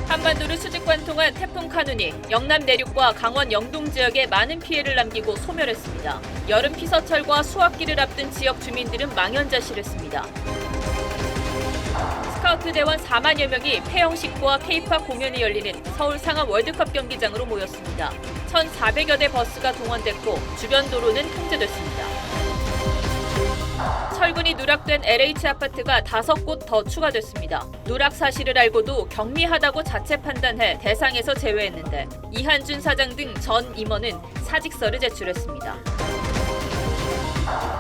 한반도를 수직관통한 태풍 카눈이 영남 내륙과 강원 영동 지역에 많은 피해를 남기고 소멸했습니다. 여름 피서철과 수확기를 앞둔 지역 주민들은 망연자실했습니다. 스카우트 대원 4만여 명이 폐영식과 K-팝 공연이 열리는 서울 상암 월드컵 경기장으로 모였습니다. 1,400여 대 버스가 동원됐고 주변 도로는 통제됐습니다. 철근이 누락된 LH 아파트가 5곳 더 추가됐습니다. 누락 사실을 알고도 경미하다고 자체 판단해 대상에서 제외했는데 이한준 사장 등 전 임원은 사직서를 제출했습니다.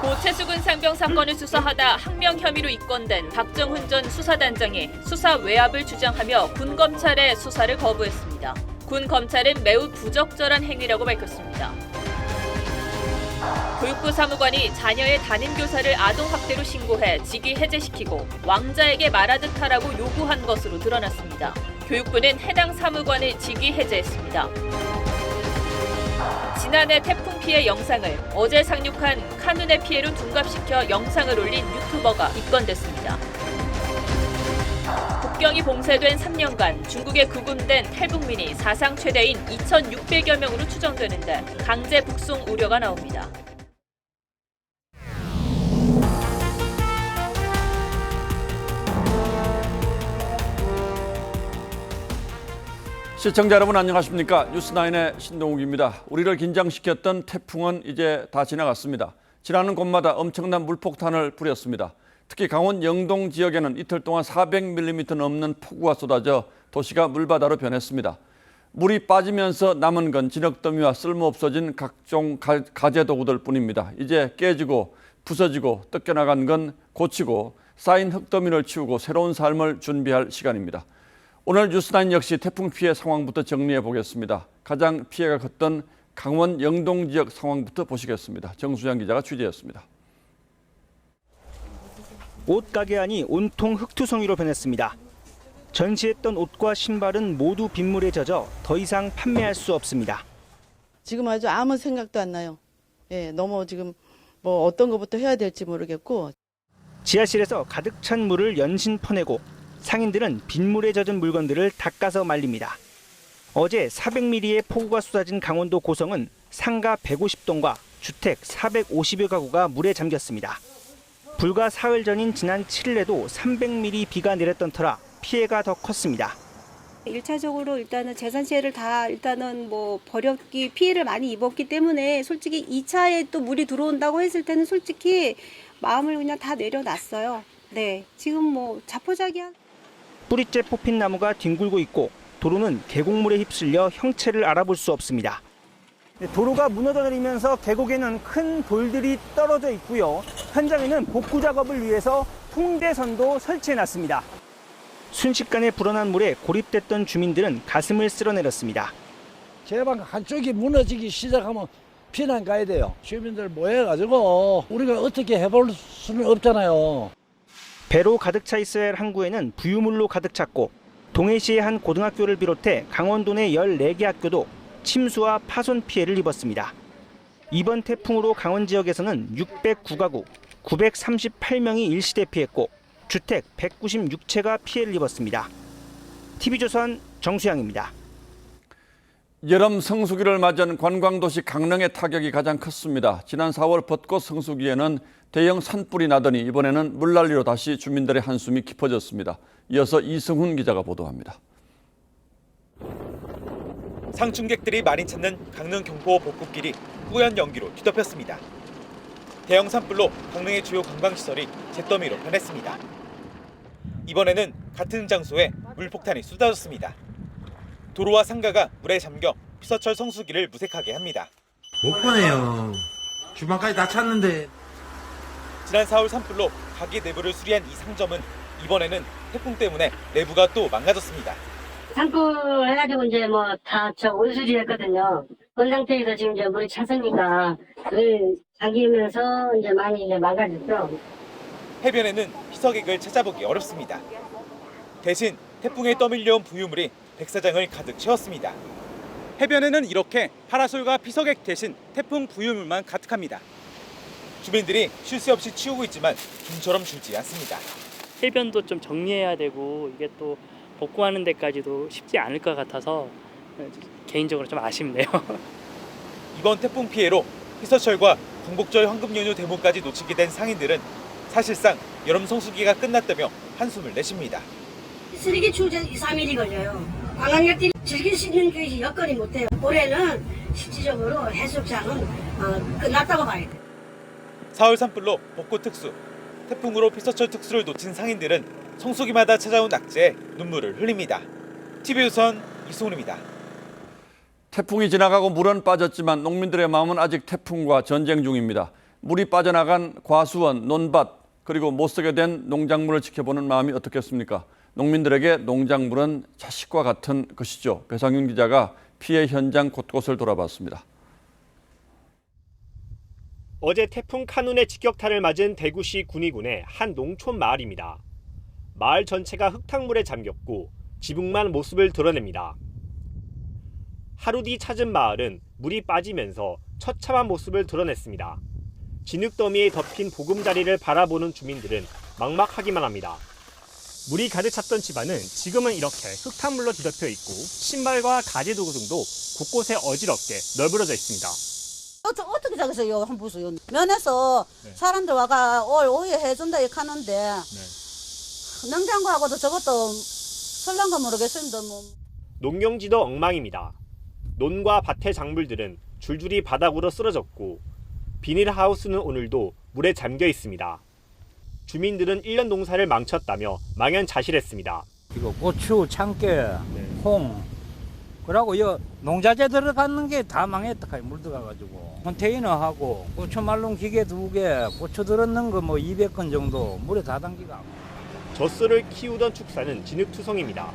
고 최수근 상병 사건을 수사하다 항명 혐의로 입건된 박정훈 전 수사단장이 수사 외압을 주장하며 군 검찰의 수사를 거부했습니다. 군 검찰은 매우 부적절한 행위라고 밝혔습니다. 교육부 사무관이 자녀의 담임교사를 아동학대로 신고해 직위 해제시키고 왕자에게 말하듯 하라고 요구한 것으로 드러났습니다. 교육부는 해당 사무관을 직위 해제했습니다. 지난해 태풍 피해 영상을 어제 상륙한 카눈의 피해로 둔갑시켜 영상을 올린 유튜버가 입건됐습니다. 국경이 봉쇄된 3년간 중국에 구금된 탈북민이 사상 최대인 2,600여 명으로 추정되는데 강제 북송 우려가 나옵니다. 시청자 여러분 안녕하십니까? 뉴스9의 신동욱입니다. 우리를 긴장시켰던 태풍은 이제 다 지나갔습니다. 지나는 곳마다 엄청난 물폭탄을 뿌렸습니다. 특히 강원 영동 지역에는 이틀 동안 400mm 넘는 폭우가 쏟아져 도시가 물바다로 변했습니다. 물이 빠지면서 남은 건 진흙더미와 쓸모없어진 각종 가재 도구들 뿐입니다. 이제 깨지고 부서지고 뜯겨나간 건 고치고 쌓인 흙더미를 치우고 새로운 삶을 준비할 시간입니다. 오늘 뉴스9 역시 태풍 피해 상황부터 정리해 보겠습니다. 가장 피해가 컸던 강원 영동 지역 상황부터 보시겠습니다. 정수장 기자가 취재했습니다. 옷가게 안이 온통 흙투성이로 변했습니다. 전시했던 옷과 신발은 모두 빗물에 젖어 더 이상 판매할 수 없습니다. 지금 아무 생각도 안 나요. 너무 지금 뭐 어떤 것부터 해야 될지 모르겠고. 지하실에서 가득 찬 물을 연신 퍼내고 상인들은 빗물에 젖은 물건들을 닦아서 말립니다. 어제 400mm의 폭우가 쏟아진 강원도 고성은 상가 150동과 주택 450여 가구가 물에 잠겼습니다. 불과 사흘 전인 지난 7일에도 300mm 비가 내렸던 터라 피해가 더 컸습니다. 1차적으로 일단은 재산시에를 다 일단은 뭐 버렸기 피해를 많이 입었기 때문에 솔직히 2차에 또 물이 들어온다고 했을 때는 솔직히 마음을 그냥 다 내려놨어요. 네, 지금 뭐 자포자기한. 뿌리째 뽑힌 나무가 뒹굴고 있고 도로는 계곡물에 휩쓸려 형체를 알아볼 수 없습니다. 도로가 무너져 내리면서 계곡에는 큰 돌들이 떨어져 있고요. 현장에는 복구 작업을 위해서 통대선도 설치해놨습니다. 순식간에 불어난 물에 고립됐던 주민들은 가슴을 쓸어내렸습니다. 제방 한쪽이 무너지기 시작하면 피난 가야 돼요. 주민들 모여가지고 우리가 어떻게 해볼 수는 없잖아요. 배로 가득 차 있어야 할 항구에는 부유물로 가득 찼고 동해시의 한 고등학교를 비롯해 강원도 내 14개 학교도 침수와 파손 피해를 입었습니다. 이번 태풍으로 강원 지역에서는 609가구, 938명이 일시대 피했고 주택 196채가 피해를 입었습니다. TV조선 정수양입니다. 여름 성수기를 맞이한 관광도시 강릉의 타격이 가장 컸습니다. 지난 4월 벚꽃 성수기에는 대형 산불이 나더니 이번에는 물난리로 다시 주민들의 한숨이 깊어졌습니다. 이어서 이승훈 기자가 보도합니다. 상충객들이 많이 찾는 강릉 경포 벚꽃길이 뿌연 연기로 뒤덮였습니다. 대형 산불로 강릉의 주요 관광시설이 잿더미로 변했습니다. 이번에는 같은 장소에 물폭탄이 쏟아졌습니다. 도로와 상가가 물에 잠겨 피서철 성수기를 무색하게 합니다. 못 보네요. 주방까지 다 찼는데. 지난 4월 산불로 가게 내부를 수리한 이 상점은 이번에는 태풍 때문에 내부가 또 망가졌습니다. 산불 해가지고 이제 뭐 다 온수리 했거든요. 그런 상태에서 지금 이제 물이 찼으니까 물 잠기면서 이제 많이 이제 망가졌죠. 해변에는 피서객을 찾아보기 어렵습니다. 대신 태풍에 떠밀려온 부유물이 백사장을 가득 채웠습니다. 해변에는 이렇게 파라솔과 피서객 대신 태풍 부유물만 가득합니다. 주민들이 쉴 새 없이 치우고 있지만 좀처럼 줄지 않습니다. 해변도 좀 정리해야 되고 이게 또 복구하는 데까지도 쉽지 않을 것 같아서 개인적으로 좀 아쉽네요. 이번 태풍 피해로 피서철과 광복절 황금 연휴 대목까지 놓치게 된 상인들은 사실상 여름 성수기가 끝났다며 한숨을 내쉽니다. 쓰레기 충전 2, 3일이 걸려요. 관광객들이 즐길 수 있는 그 여건이 못 돼요. 올해는 실질적으로 해수욕장은 끝났다고 봐야 돼요. 4월 산불로 벚꽃 특수, 태풍으로 피서철 특수를 놓친 상인들은 성수기마다 찾아온 낙제에 눈물을 흘립니다. TV조선 이승훈입니다. 태풍이 지나가고 물은 빠졌지만 농민들의 마음은 아직 태풍과 전쟁 중입니다. 물이 빠져나간 과수원, 논밭, 그리고 못 쓰게 된 농작물을 지켜보는 마음이 어떻겠습니까? 농민들에게 농작물은 자식과 같은 것이죠. 배상윤 기자가 피해 현장 곳곳을 돌아봤습니다. 어제 태풍 카눈의 직격탄을 맞은 대구시 군위군의 한 농촌 마을입니다. 마을 전체가 흙탕물에 잠겼고 지붕만 모습을 드러냅니다. 하루 뒤 찾은 마을은 물이 빠지면서 처참한 모습을 드러냈습니다. 진흙더미에 덮인 보금자리를 바라보는 주민들은 막막하기만 합니다. 물이 가득 찼던 집안은 지금은 이렇게 흙탕물로 뒤덮여 있고 신발과 가지도구 등도 곳곳에 어지럽게 널브러져 있습니다. 어떻게 자겠어요? 한번 보세요. 면에서 사람들 와가 오해 해준다 이렇게 하는데 냉장고하고도 저것도 설랑가 모르겠습니다. 뭐. 농경지도 엉망입니다. 논과 밭의 작물들은 줄줄이 바닥으로 쓰러졌고 비닐하우스는 오늘도 물에 잠겨 있습니다. 주민들은 1년 농사를 망쳤다며 망연자실했습니다. 이거 고추, 참깨, 콩, 그러고 이 농자재 들어가는 게 다 망했다. 물 들어가가지고 컨테이너하고 고추 말른 기계 2개, 고추 들었는 거 뭐 200건 정도 물에 다 담기가. 젖소를 키우던 축사는 진흙투성입니다.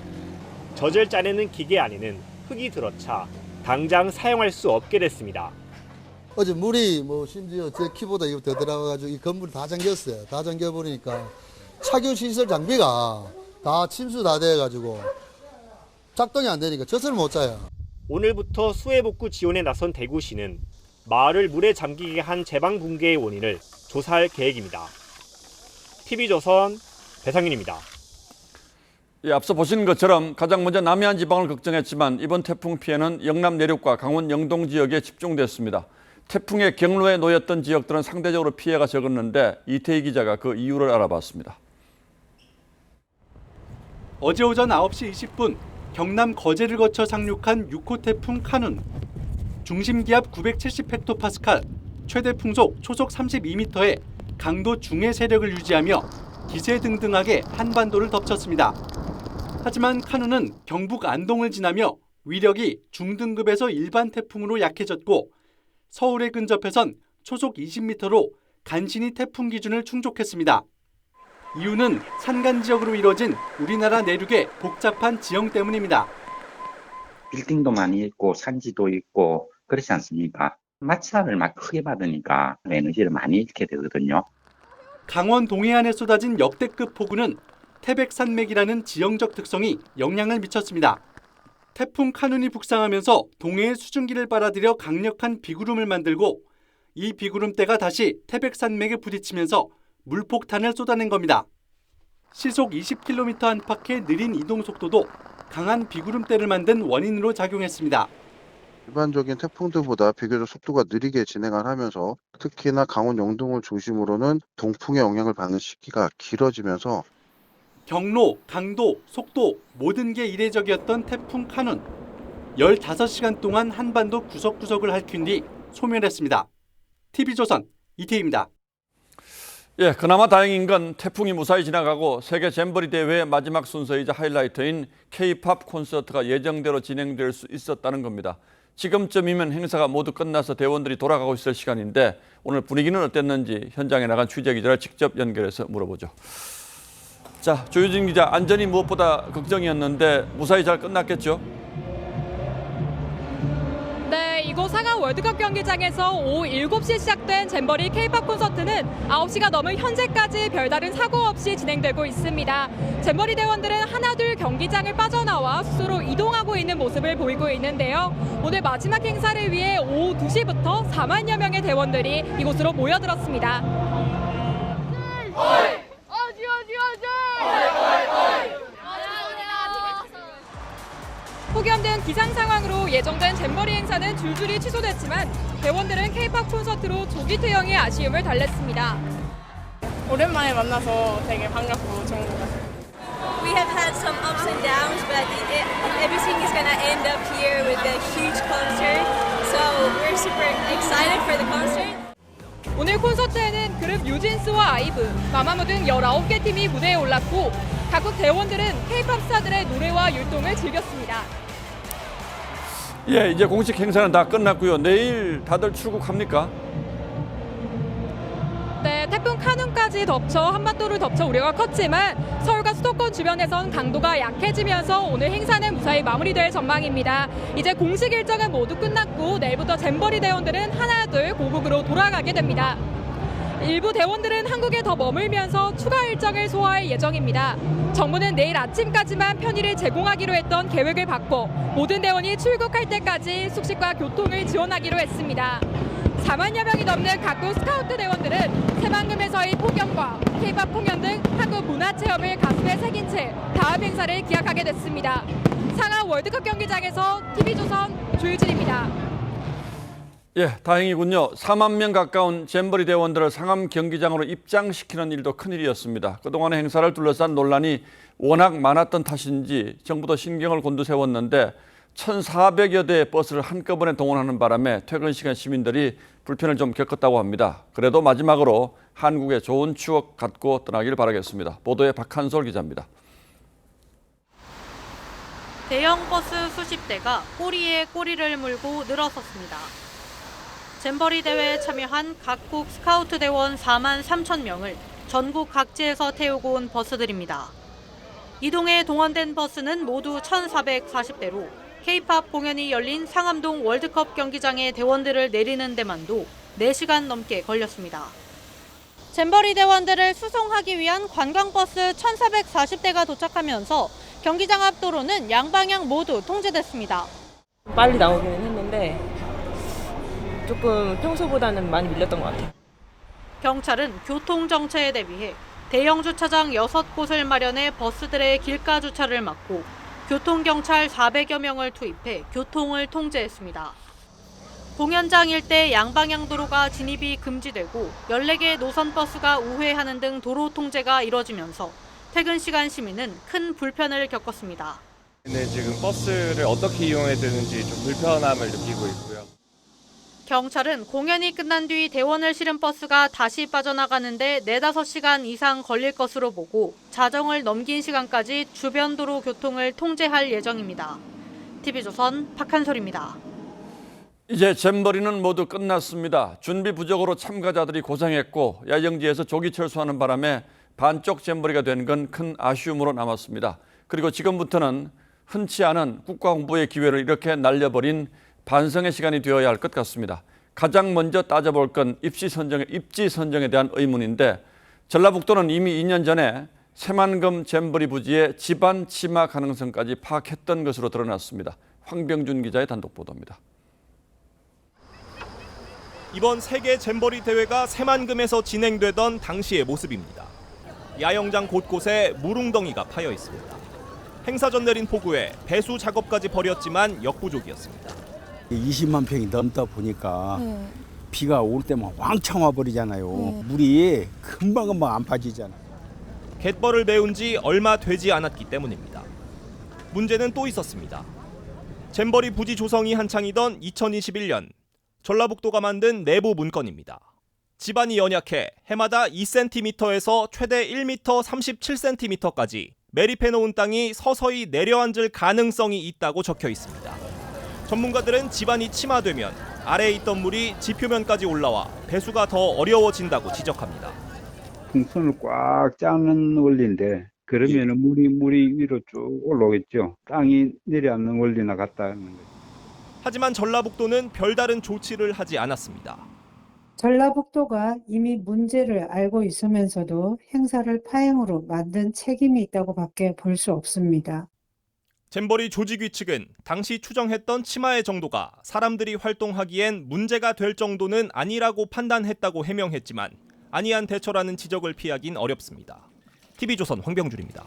젖을 짜내는 기계 안에는 흙이 들어차 당장 사용할 수 없게 됐습니다. 어제 물이 심지어 제 키보다 이거 더 들어가가지고 이 건물이 다 잠겼어요. 다 잠겨버리니까 착유 시설 장비가 다 침수 다 돼가지고 작동이 안 되니까 젖을 못 짜요. 오늘부터 수해 복구 지원에 나선 대구시는 마을을 물에 잠기게 한 제방 붕괴의 원인을 조사할 계획입니다. TV조선 배상윤입니다. 예, 앞서 보시는 것처럼 가장 먼저 남해안 지방을 걱정했지만 이번 태풍 피해는 영남 내륙과 강원 영동 지역에 집중됐습니다. 태풍의 경로에 놓였던 지역들은 상대적으로 피해가 적었는데 이태희 기자가 그 이유를 알아봤습니다. 어제 오전 9시 20분 경남 거제를 거쳐 상륙한 6호 태풍 카눈. 중심기압 970헥토파스칼, 최대 풍속 초속 32m의 강도 중의 세력을 유지하며 기세등등하게 한반도를 덮쳤습니다. 하지만 카눈은 경북 안동을 지나며 위력이 중등급에서 일반 태풍으로 약해졌고 서울에 근접해선 초속 20m로 간신히 태풍 기준을 충족했습니다. 이유는 산간 지역으로 이뤄진 우리나라 내륙의 복잡한 지형 때문입니다. 빌딩도 많이 있고 산지도 있고 그렇지 않습니까? 마찰을 막 크게 받으니까 에너지를 많이 잃게 되거든요. 강원 동해안에 쏟아진 역대급 폭우는 태백산맥이라는 지형적 특성이 영향을 미쳤습니다. 태풍 카눈이 북상하면서 동해의 수증기를 빨아들여 강력한 비구름을 만들고 이 비구름대가 다시 태백산맥에 부딪히면서 물폭탄을 쏟아낸 겁니다. 시속 20km 안팎의 느린 이동 속도도 강한 비구름대를 만든 원인으로 작용했습니다. 일반적인 태풍들보다 비교적 속도가 느리게 진행을 하면서 특히나 강원 영동을 중심으로는 동풍의 영향을 받는 시기가 길어지면서 경로, 강도, 속도 모든 게 이례적이었던 태풍 카눈. 15시간 동안 한반도 구석구석을 핥힌 뒤 소멸했습니다. TV조선 이태희입니다. 예, 그나마 다행인 건 태풍이 무사히 지나가고 세계 잼버리 대회의 마지막 순서이자 하이라이트인 K-팝 콘서트가 예정대로 진행될 수 있었다는 겁니다. 지금쯤이면 행사가 모두 끝나서 대원들이 돌아가고 있을 시간인데 오늘 분위기는 어땠는지 현장에 나간 취재기자를 직접 연결해서 물어보죠. 자, 조유진 기자, 안전이 무엇보다 걱정이었는데 무사히 잘 끝났겠죠? 네, 이곳 상암 월드컵 경기장에서 오후 7시에 시작된 잼버리 K-팝 콘서트는 9시가 넘은 현재까지 별다른 사고 없이 진행되고 있습니다. 잼버리 대원들은 하나둘 경기장을 빠져나와 숙소로 이동하고 있는 모습을 보이고 있는데요. 오늘 마지막 행사를 위해 오후 2시부터 4만여 명의 대원들이 이곳으로 모여들었습니다. 폭염 등 기상 상황으로 예정된 잼버리 행사는 줄줄이 취소됐지만 대원들은 K-팝 콘서트로 조기 퇴영의 아쉬움을 달랬습니다. 오랜만에 만나서 되게 반갑고 좋은 것 같아요. We have had some ups and downs, but everything is going to end up here with a huge concert. So we're super excited for the concert. 오늘 콘서트에는 그룹 뉴진스와 아이브, 마마무 등 19개 팀이 무대에 올랐고 각국 대원들은 K-팝 스타들의 노래와 율동을 즐겼습니다. 예, 이제 공식 행사는 다 끝났고요. 내일 다들 출국합니까? 네, 태풍 카눈까지 덮쳐 한반도를 덮쳐 우려가 컸지만 서울과 수도권 주변에선 강도가 약해지면서 오늘 행사는 무사히 마무리될 전망입니다. 이제 공식 일정은 모두 끝났고 내일부터 잼버리 대원들은 하나둘 고국으로 돌아가게 됩니다. 일부 대원들은 한국에 더 머물면서 추가 일정을 소화할 예정입니다. 정부는 내일 아침까지만 편의를 제공하기로 했던 계획을 바꿔 모든 대원이 출국할 때까지 숙식과 교통을 지원하기로 했습니다. 4만여 명이 넘는 각국 스카우트 대원들은 새만금에서의 폭염과 K-팝 공연 등 한국 문화체험을 가슴에 새긴 채 다음 행사를 기약하게 됐습니다. 상암 월드컵 경기장에서 TV조선 조유진입니다. 예, 다행이군요. 4만 명 가까운 잼버리 대원들을 상암 경기장으로 입장시키는 일도 큰일이었습니다. 그동안의 행사를 둘러싼 논란이 워낙 많았던 탓인지 정부도 신경을 곤두세웠는데 1,400여 대의 버스를 한꺼번에 동원하는 바람에 퇴근 시간 시민들이 불편을 좀 겪었다고 합니다. 그래도 마지막으로 한국의 좋은 추억 갖고 떠나길 바라겠습니다. 보도에 박한솔 기자입니다. 대형 버스 수십 대가 꼬리에 꼬리를 물고 늘어섰습니다. 잼버리 대회에 참여한 각국 스카우트 대원 4만 3천 명을 전국 각지에서 태우고 온 버스들입니다. 이동에 동원된 버스는 모두 1,440대로 K-팝 공연이 열린 상암동 월드컵 경기장에 대원들을 내리는 데만도 4시간 넘게 걸렸습니다. 잼버리 대원들을 수송하기 위한 관광버스 1,440대가 도착하면서 경기장 앞 도로는 양방향 모두 통제됐습니다. 빨리 나오기는 했는데 조금 평소보다는 많이 밀렸던 것 같아요. 경찰은 교통 정체에 대비해 대형 주차장 6곳을 마련해 버스들의 길가 주차를 막고 교통경찰 400여 명을 투입해 교통을 통제했습니다. 공연장 일대 양방향 도로가 진입이 금지되고 14개의 노선버스가 우회하는 등 도로 통제가 이뤄지면서 퇴근 시간 시민은 큰 불편을 겪었습니다. 네, 지금 버스를 어떻게 이용해야 되는지 좀 불편함을 느끼고 있고요. 경찰은 공연이 끝난 뒤 대원을 실은 버스가 다시 빠져나가는데 4-5시간 이상 걸릴 것으로 보고 자정을 넘긴 시간까지 주변 도로 교통을 통제할 예정입니다. TV조선 박한솔입니다. 이제 잼버리는 모두 끝났습니다. 준비 부족으로 참가자들이 고생했고 야영지에서 조기 철수하는 바람에 반쪽 잼버리가 된 건 큰 아쉬움으로 남았습니다. 그리고 지금부터는 흔치 않은 국가 홍보의 기회를 이렇게 날려버린 반성의 시간이 되어야 할 것 같습니다. 가장 먼저 따져볼 건 입지 선정에 대한 의문인데 전라북도는 이미 2년 전에 새만금 잼버리 부지의 집안 침하 가능성까지 파악했던 것으로 드러났습니다. 황병준 기자의 단독 보도입니다. 이번 세계 잼버리 대회가 새만금에서 진행되던 당시의 모습입니다. 야영장 곳곳에 물웅덩이가 파여 있습니다. 행사 전 내린 폭우에 배수 작업까지 벌였지만 역부족이었습니다. 20만 평이 넘다 보니까 비가 올 때만 왕창 와버리잖아요. 물이 금방금방 안 빠지잖아요. 갯벌을 메운 지 얼마 되지 않았기 때문입니다. 문제는 또 있었습니다. 잼버리 부지 조성이 한창이던 2021년 전라북도가 만든 내부 문건입니다. 지반이 연약해 해마다 2cm에서 최대 1m 37cm까지 매립해놓은 땅이 서서히 내려앉을 가능성이 있다고 적혀 있습니다. 전문가들은 지반이 침하되면 아래에 있던 물이 지표면까지 올라와 배수가 더 어려워진다고 지적합니다. 풍선을 꽉 짜는 원리인데 그러면 물이 위로 쭉 올라오겠죠. 땅이 내려앉는 원리나 같다는 거죠. 하지만 전라북도는 별다른 조치를 하지 않았습니다. 전라북도가 이미 문제를 알고 있으면서도 행사를 파행으로 만든 책임이 있다고 밖에 볼 수 없습니다. 잼버리 조직위 측은 당시 추정했던 침하의 정도가 사람들이 활동하기엔 문제가 될 정도는 아니라고 판단했다고 해명했지만 아니한 대처라는 지적을 피하긴 어렵습니다. TV조선 황병준입니다.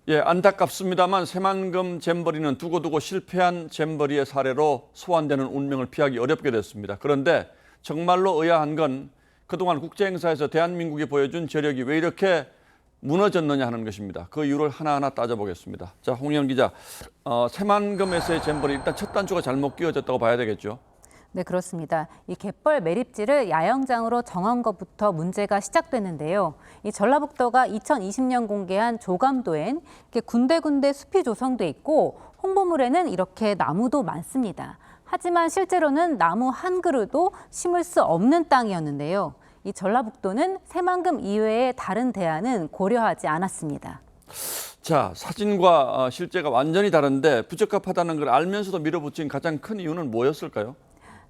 예, 안타깝습니다만 새만금 잼버리는 두고두고 실패한 잼버리의 사례로 소환되는 운명을 피하기 어렵게 됐습니다. 그런데 정말로 의아한 건 그동안 국제행사에서 대한민국이 보여준 저력이 왜 이렇게 무너졌느냐 하는 것입니다. 그 이유를 하나하나 따져보겠습니다. 자, 홍영 기자, 새만금에서의 잼버리 일단 첫 단추가 잘못 끼워졌다고 봐야 되겠죠? 네, 그렇습니다. 이 갯벌 매립지를 야영장으로 정한 것부터 문제가 시작됐는데요. 이 전라북도가 2020년 공개한 조감도엔 이렇게 군데군데 숲이 조성돼 있고 홍보물에는 이렇게 나무도 많습니다. 하지만 실제로는 나무 한 그루도 심을 수 없는 땅이었는데요. 이 전라북도는 새만금 이외의 다른 대안은 고려하지 않았습니다. 자, 사진과 실제가 완전히 다른데 부적합하다는 걸 알면서도 밀어붙인 가장 큰 이유는 뭐였을까요?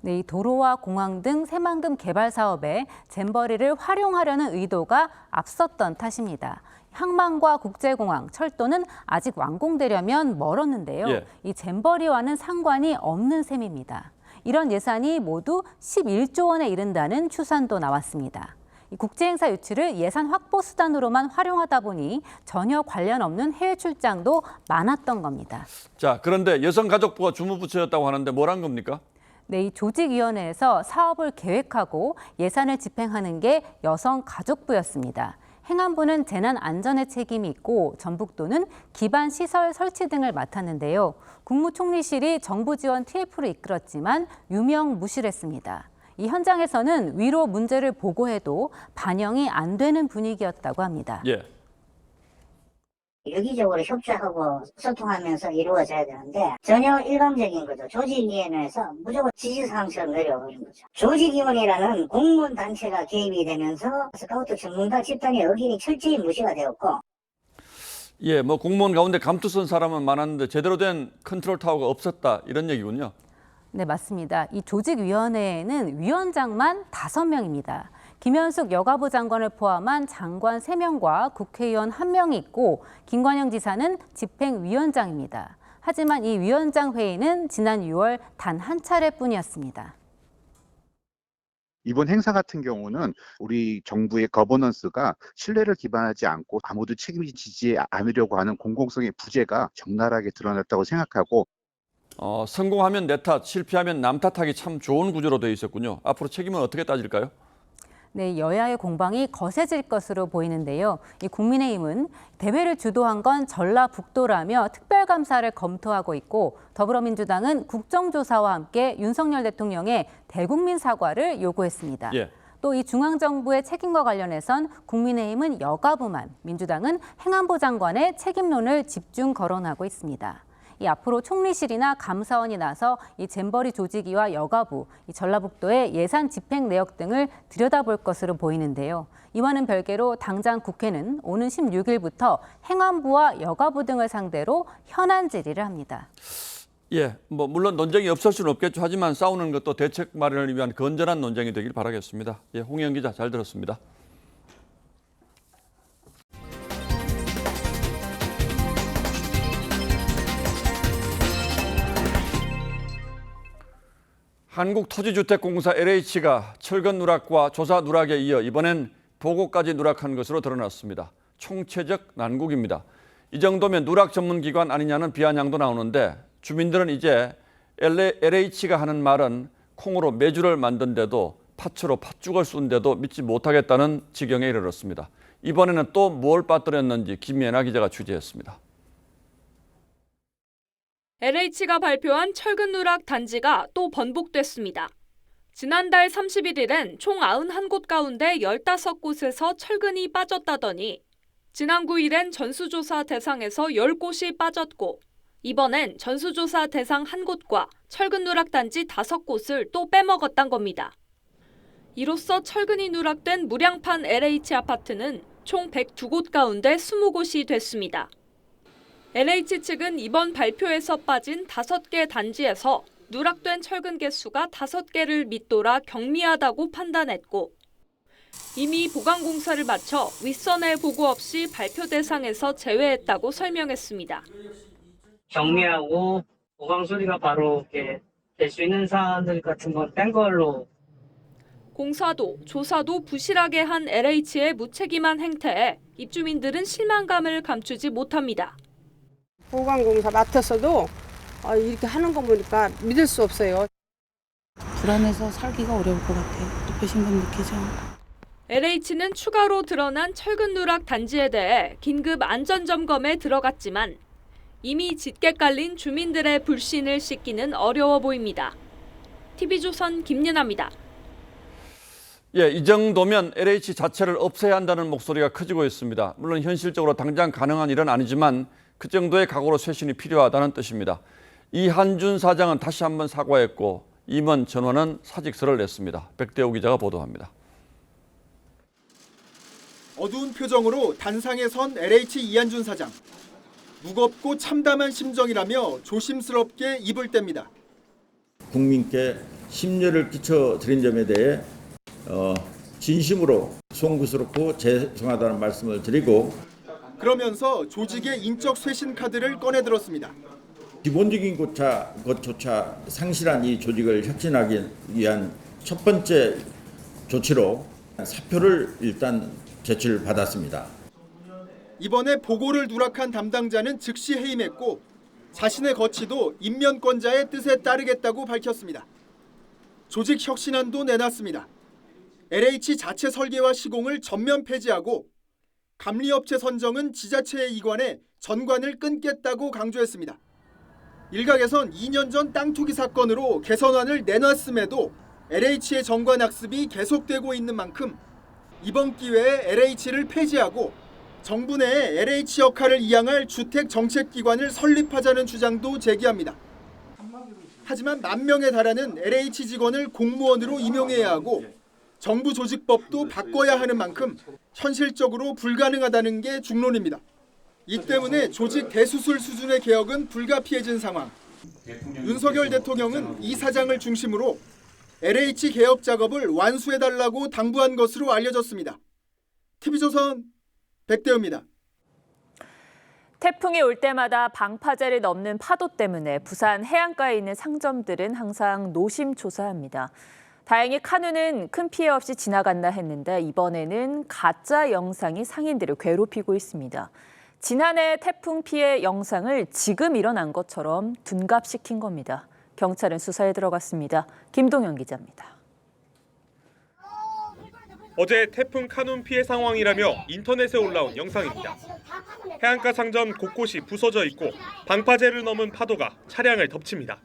네, 이 도로와 공항 등 새만금 개발 사업에 잼버리를 활용하려는 의도가 앞섰던 탓입니다. 항만과 국제공항, 철도는 아직 완공되려면 멀었는데요. 예. 이 잼버리와는 상관이 없는 셈입니다. 이런 예산이 모두 11조 원에 이른다는 추산도 나왔습니다. 이 국제행사 유치를 예산 확보 수단으로만 활용하다 보니 전혀 관련 없는 해외 출장도 많았던 겁니다. 자, 그런데 여성가족부가 주무부처였다고 하는데 뭘 한 겁니까? 네, 이 조직위원회에서 사업을 계획하고 예산을 집행하는 게 여성가족부였습니다. 행안부는 재난안전의 책임이 있고 전북도는 기반시설 설치 등을 맡았는데요. 국무총리실이 정부 지원 TF를 이끌었지만 유명무실했습니다. 이 현장에서는 위로 문제를 보고해도 반영이 안 되는 분위기였다고 합니다. 예. 유기적으로 협조하고 소통하면서 이루어져야 되는데 전혀 일방적인 거죠. 조직위원회에서 무조건 지시사항처럼 내려오는 거죠. 조직위원회라는 공무원 단체가 개입이 되면서 스카우트 전문가 집단의 의견이 철저히 무시가 되었고 예, 뭐 공무원 가운데 감투 쓴 사람은 많았는데 제대로 된 컨트롤 타워가 없었다 이런 얘기군요. 네, 맞습니다. 이 조직위원회에는 위원장만 5명입니다. 김현숙 여가부 장관을 포함한 장관 3명과 국회의원 1명이 있고 김관영 지사는 집행위원장입니다. 하지만 이 위원장 회의는 지난 6월 단 한 차례뿐이었습니다. 이번 행사 같은 경우는 우리 정부의 거버넌스가 신뢰를 기반하지 않고 아무도 책임지지 않으려고 하는 공공성의 부재가 적나라하게 드러났다고 생각하고 성공하면 내 탓, 실패하면 남 탓하기 참 좋은 구조로 되어 있었군요. 앞으로 책임은 어떻게 따질까요? 네, 여야의 공방이 거세질 것으로 보이는데요. 이 국민의힘은 대회를 주도한 건 전라북도라며 특별감사를 검토하고 있고 더불어민주당은 국정조사와 함께 윤석열 대통령의 대국민 사과를 요구했습니다. 예. 또 이 중앙정부의 책임과 관련해선 국민의힘은 여가부만, 민주당은 행안부 장관의 책임론을 집중 거론하고 있습니다. 이 앞으로 총리실이나 감사원이 나서 이 잼버리 조직위와 여가부, 이 전라북도의 예산 집행 내역 등을 들여다볼 것으로 보이는데요. 이와는 별개로 당장 국회는 오는 16일부터 행안부와 여가부 등을 상대로 현안 질의를 합니다. 예, 뭐 물론 논쟁이 없을 수는 없겠죠. 하지만 싸우는 것도 대책 마련을 위한 건전한 논쟁이 되길 바라겠습니다. 예, 홍영 기자 잘 들었습니다. 한국토지주택공사 LH가 철근 누락과 조사 누락에 이어 이번엔 보고까지 누락한 것으로 드러났습니다. 총체적 난국입니다. 이 정도면 누락 전문기관 아니냐는 비아냥도 나오는데 주민들은 이제 LH가 하는 말은 콩으로 메주를 만든데도 팥으로 팥죽을 쏜데도 믿지 못하겠다는 지경에 이르렀습니다. 이번에는 또 뭘 빠뜨렸는지 김예나 기자가 취재했습니다. LH가 발표한 철근 누락 단지가 또 번복됐습니다. 지난달 31일엔 총 91곳 가운데 15곳에서 철근이 빠졌다더니 지난 9일엔 전수조사 대상에서 10곳이 빠졌고 이번엔 전수조사 대상 1곳과 철근 누락 단지 5곳을 또 빼먹었단 겁니다. 이로써 철근이 누락된 무량판 LH 아파트는 총 102곳 가운데 20곳이 됐습니다. LH 측은 이번 발표에서 빠진 5개 단지에서 누락된 철근 개수가 5개를 밑돌아 경미하다고 판단했고 이미 보강공사를 마쳐 윗선의 보고 없이 발표 대상에서 제외했다고 설명했습니다. 경미하고 보강 소리가 바로 이렇게 될 수 있는 사안들 같은 건 뺀 걸로. 공사도 조사도 부실하게 한 LH의 무책임한 행태에 입주민들은 실망감을 감추지 못합니다. 보강공사 맡았어도 이렇게 하는 거 보니까 믿을 수 없어요. 불안해서 살기가 어려울 것 같아요. 또 배신감 느끼죠. LH는 추가로 드러난 철근 누락 단지에 대해 긴급 안전점검에 들어갔지만 이미 짙게 깔린 주민들의 불신을 씻기는 어려워 보입니다. TV조선 김예나입니다. 예, 이 정도면 LH 자체를 없애야 한다는 목소리가 커지고 있습니다. 물론 현실적으로 당장 가능한 일은 아니지만 그 정도의 각오로 쇄신이 필요하다는 뜻입니다. 이한준 사장은 다시 한번 사과했고 임원 전원은 사직서를 냈습니다. 백대호 기자가 보도합니다. 어두운 표정으로 단상에 선 LH 이한준 사장. 무겁고 참담한 심정이라며 조심스럽게 입을 뗍니다. 국민께 심려를 끼쳐드린 점에 대해 진심으로 송구스럽고 죄송하다는 말씀을 드리고 그러면서 조직의 인적 쇄신 카드를 꺼내들었습니다. 기본적인 것조차 상실한 이 조직을 혁신하기 위한 첫 번째 조치로 사표를 일단 제출받았습니다. 이번에 보고를 누락한 담당자는 즉시 해임했고 자신의 거취도 임면권자의 뜻에 따르겠다고 밝혔습니다. 조직 혁신안도 내놨습니다. LH 자체 설계와 시공을 전면 폐지하고 감리업체 선정은 지자체에 이관해 전관을 끊겠다고 강조했습니다. 일각에선 2년 전 땅 투기 사건으로 개선안을 내놨음에도 LH의 정관 학습이 계속되고 있는 만큼 이번 기회에 LH를 폐지하고 정부 내에 LH 역할을 이양할 주택정책기관을 설립하자는 주장도 제기합니다. 하지만 10,000명에 달하는 LH 직원을 공무원으로 임용해야 하고 정부 조직법도 바꿔야 하는 만큼 현실적으로 불가능하다는 게 중론입니다. 이 때문에 조직 대수술 수준의 개혁은 불가피해진 상황. 윤석열 대통령은 이 사장을 중심으로 LH 개혁 작업을 완수해달라고 당부한 것으로 알려졌습니다. TV조선 백대호입니다. 태풍이 올 때마다 방파제를 넘는 파도 때문에 부산 해안가에 있는 상점들은 항상 노심초사합니다. 다행히 카누는 큰 피해 없이 지나간다 했는데 이번에는 가짜 영상이 상인들을 괴롭히고 있습니다. 지난해 태풍 피해 영상을 지금 일어난 것처럼 둔갑시킨 겁니다. 경찰은 수사에 들어갔습니다. 김동현 기자입니다. 어제 태풍 카눈 피해 상황이라며 인터넷에 올라온 영상입니다. 해안가 상점 곳곳이 부서져 있고 방파제를 넘은 파도가 차량을 덮칩니다.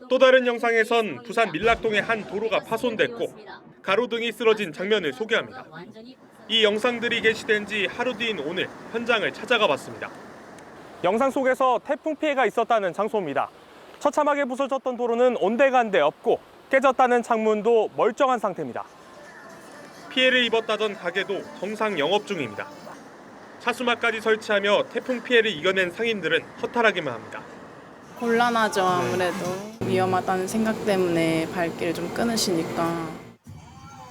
또 다른 영상에선 부산 밀락동의 한 도로가 파손됐고 가로등이 쓰러진 장면을 소개합니다. 이 영상들이 게시된 지 하루 뒤인 오늘 현장을 찾아가 봤습니다. 영상 속에서 태풍 피해가 있었다는 장소입니다. 처참하게 부서졌던 도로는 온데간데 없고 깨졌다는 창문도 멀쩡한 상태입니다. 피해를 입었다던 가게도 정상 영업 중입니다. 차수막까지 설치하며 태풍 피해를 이겨낸 상인들은 허탈하기만 합니다. 곤란하죠, 아무래도. 위험하다는 생각 때문에 발길을 좀 끊으시니까.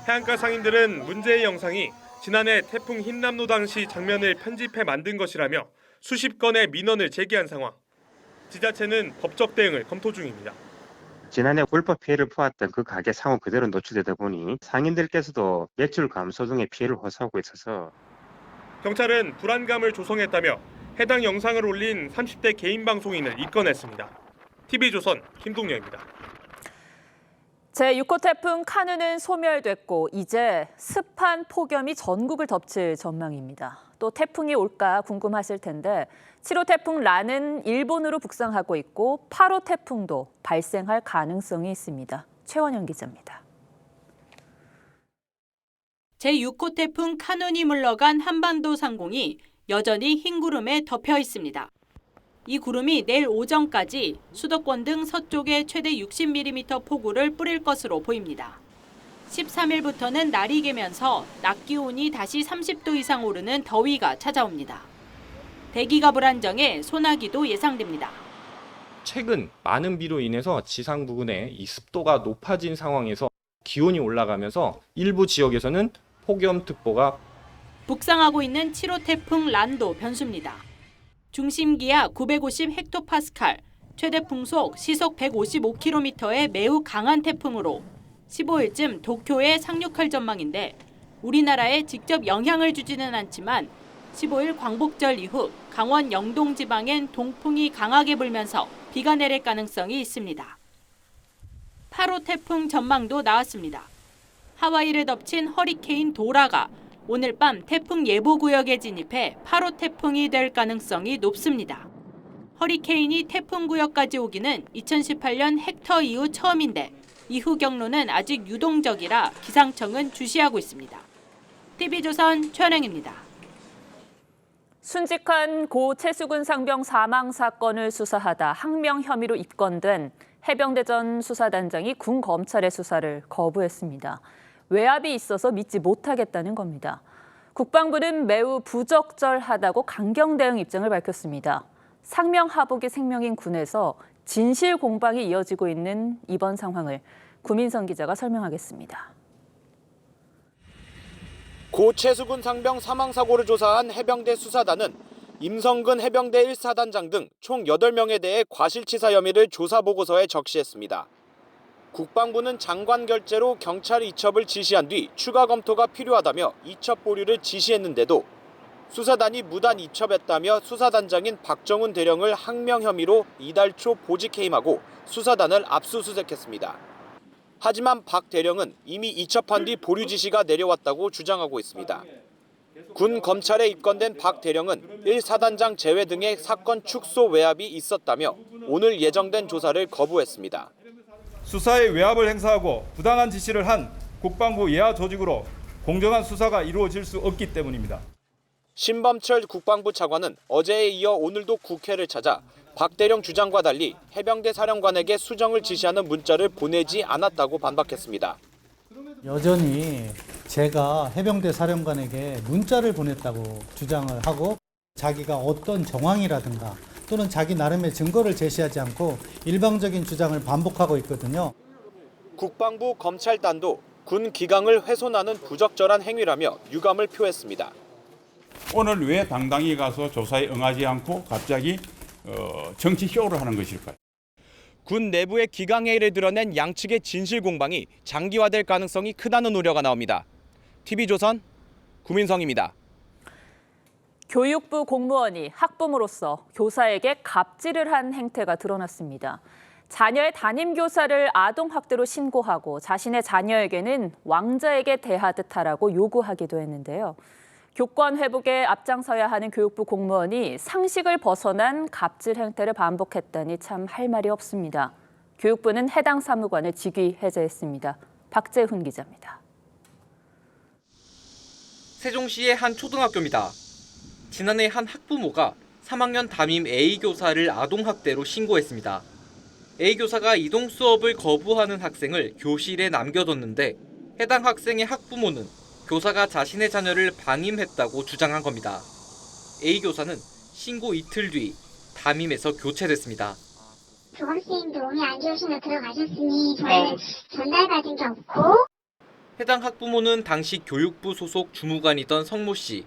해안가 상인들은 문제의 영상이 지난해 태풍 흰남노 당시 장면을 편집해 만든 것이라며 수십 건의 민원을 제기한 상황. 지자체는 법적 대응을 검토 중입니다. 지난해 불법 피해를 보았던 그 가게 상호 그대로 노출되다 보니 상인들께서도 매출 감소 등의 피해를 호소하고 있어서 경찰은 불안감을 조성했다며 해당 영상을 올린 30대 개인 방송인을 입건했습니다. TV조선 김동현입니다. 제6호 태풍 카누는 소멸됐고 이제 습한 폭염이 전국을 덮칠 전망입니다. 또 태풍이 올까 궁금하실 텐데 7호 태풍 라는 일본으로 북상하고 있고 8호 태풍도 발생할 가능성이 있습니다. 최원영 기자입니다. 제6호 태풍 카눈이 물러간 한반도 상공이 여전히 흰 구름에 덮여 있습니다. 이 구름이 내일 오전까지 수도권 등 서쪽에 최대 60mm 폭우를 뿌릴 것으로 보입니다. 13일부터는 날이 개면서 낮 기온이 다시 30도 이상 오르는 더위가 찾아옵니다. 대기가 불안정해 소나기도 예상됩니다. 최근 많은 비로 인해서 지상 부근에 이 습도가 높아진 상황에서 기온이 올라가면서 일부 지역에서는 폭염특보가 북상하고 있는 7호 태풍 란도 변수입니다. 중심 기압 950헥토파스칼, 최대 풍속 시속 155km의 매우 강한 태풍으로 15일쯤 도쿄에 상륙할 전망인데 우리나라에 직접 영향을 주지는 않지만 15일 광복절 이후 강원 영동 지방엔 동풍이 강하게 불면서 비가 내릴 가능성이 있습니다. 8호 태풍 전망도 나왔습니다. 하와이를 덮친 허리케인 도라가 오늘 밤 태풍 예보 구역에 진입해 8호 태풍이 될 가능성이 높습니다. 허리케인이 태풍 구역까지 오기는 2018년 헥터 이후 처음인데 이후 경로는 아직 유동적이라 기상청은 주시하고 있습니다. TV조선 최은영입니다. 순직한 고 최수근 상병 사망 사건을 수사하다 항명 혐의로 입건된 해병대 전 수사단장이 군 검찰의 수사를 거부했습니다. 외압이 있어서 믿지 못하겠다는 겁니다. 국방부는 매우 부적절하다고 강경 대응 입장을 밝혔습니다. 상명하복의 생명인 군에서 진실 공방이 이어지고 있는 이번 상황을 구민선 기자가 설명하겠습니다. 고 최수근 상병 사망 사고를 조사한 해병대 수사단은 임성근 해병대 1사단장 등 총 8명에 대해 과실치사 혐의를 조사 보고서에 적시했습니다. 국방부는 장관 결재로 경찰 이첩을 지시한 뒤 추가 검토가 필요하다며 이첩 보류를 지시했는데도 수사단이 무단 이첩했다며 수사단장인 박정훈 대령을 항명 혐의로 이달 초 보직 해임하고 수사단을 압수수색했습니다. 하지만 박 대령은 이미 이첩한 뒤 보류 지시가 내려왔다고 주장하고 있습니다. 군 검찰에 입건된 박 대령은 1사단장 제외 등의 사건 축소 외압이 있었다며 오늘 예정된 조사를 거부했습니다. 수사에 외압을 행사하고 부당한 지시를 한 국방부 예하 조직으로 공정한 수사가 이루어질 수 없기 때문입니다. 신범철 국방부 차관은 어제에 이어 오늘도 국회를 찾아 박 대령 주장과 달리 해병대 사령관에게 수정을 지시하는 문자를 보내지 않았다고 반박했습니다. 여전히 제가 해병대 사령관에게 문자를 보냈다고 주장을 하고 자기가 어떤 정황이라든가 또는 자기 나름의 증거를 제시하지 않고 일방적인 주장을 반복하고 있거든요. 국방부 검찰단도 군 기강을 훼손하는 부적절한 행위라며 유감을 표했습니다. 오늘 왜 당당히 가서 조사에 응하지 않고 갑자기 정치 쇼를 하는 것일까요? 군 내부의 기강회의를 드러낸 양측의 진실 공방이 장기화될 가능성이 크다는 우려가 나옵니다. TV조선 구민성입니다. 교육부 공무원이 학부모로서 교사에게 갑질을 한 행태가 드러났습니다. 자녀의 담임교사를 아동학대로 신고하고 자신의 자녀에게는 왕자에게 대하듯 하라고 요구하기도 했는데요. 교권 회복에 앞장서야 하는 교육부 공무원이 상식을 벗어난 갑질 행태를 반복했다니 참 할 말이 없습니다. 교육부는 해당 사무관을 직위 해제했습니다. 박재훈 기자입니다. 세종시의 한 초등학교입니다. 지난해 한 학부모가 3학년 담임 A교사를 아동학대로 신고했습니다. A교사가 이동 수업을 거부하는 학생을 교실에 남겨뒀는데 해당 학생의 학부모는 교사가 자신의 자녀를 방임했다고 주장한 겁니다. A교사는 신고 이틀 뒤 담임에서 교체됐습니다. 교감선생님 도움이 안 좋으셔서 들어가셨으니 저희는 전달받은 게 없고. 해당 학부모는 당시 교육부 소속 주무관이던 성모 씨.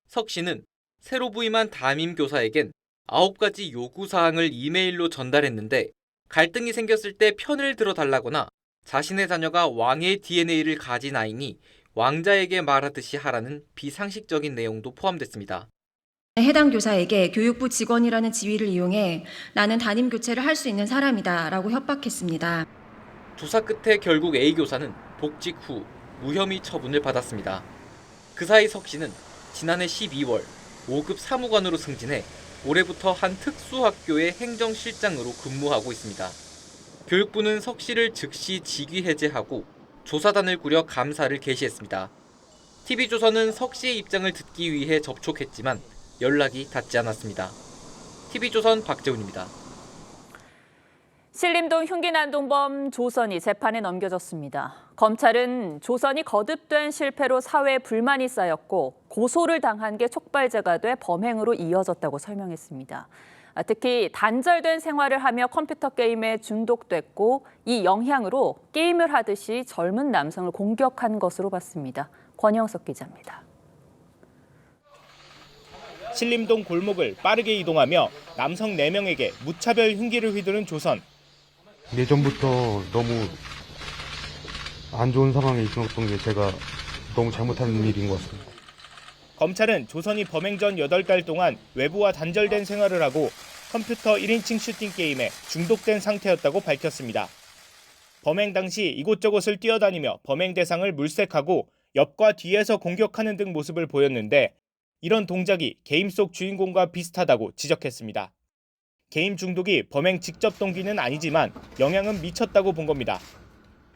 석 씨는 새로 부임한 담임 교사에겐 9가지 요구사항을 이메일로 전달했는데 갈등이 생겼을 때 편을 들어달라거나 자신의 자녀가 왕의 DNA를 가진 아이니 왕자에게 말하듯이 하라는 비상식적인 내용도 포함됐습니다. 해당 교사에게 교육부 직원이라는 지위를 이용해 나는 담임 교체를 할 수 있는 사람이다 라고 협박했습니다. 조사 끝에 결국 A 교사는 복직 후 무혐의 처분을 받았습니다. 그 사이 석 씨는 지난해 12월 5급 사무관으로 승진해 올해부터 한 특수학교의 행정실장으로 근무하고 있습니다. 교육부는 석 씨를 즉시 직위 해제하고 조사단을 꾸려 감사를 개시했습니다. TV조선은 석 씨의 입장을 듣기 위해 접촉했지만 연락이 닿지 않았습니다. TV조선 박재훈입니다. 신림동 흉기 난동범 조선이 재판에 넘겨졌습니다. 검찰은 조선이 거듭된 실패로 사회에 불만이 쌓였고 고소를 당한 게 촉발제가 돼 범행으로 이어졌다고 설명했습니다. 특히 단절된 생활을 하며 컴퓨터 게임에 중독됐고 이 영향으로 게임을 하듯이 젊은 남성을 공격한 것으로 봤습니다. 권영석 기자입니다. 신림동 골목을 빠르게 이동하며 남성 4명에게 무차별 흉기를 휘두른 조선. 예전부터 너무 안 좋은 상황에 있었던 게 제가 너무 잘못한 일인 것 같습니다. 검찰은 조선이 범행 전 8달 동안 외부와 단절된 생활을 하고 컴퓨터 1인칭 슈팅 게임에 중독된 상태였다고 밝혔습니다. 범행 당시 이곳저곳을 뛰어다니며 범행 대상을 물색하고 옆과 뒤에서 공격하는 등 모습을 보였는데 이런 동작이 게임 속 주인공과 비슷하다고 지적했습니다. 게임 중독이 범행 직접 동기는 아니지만 영향은 미쳤다고 본 겁니다.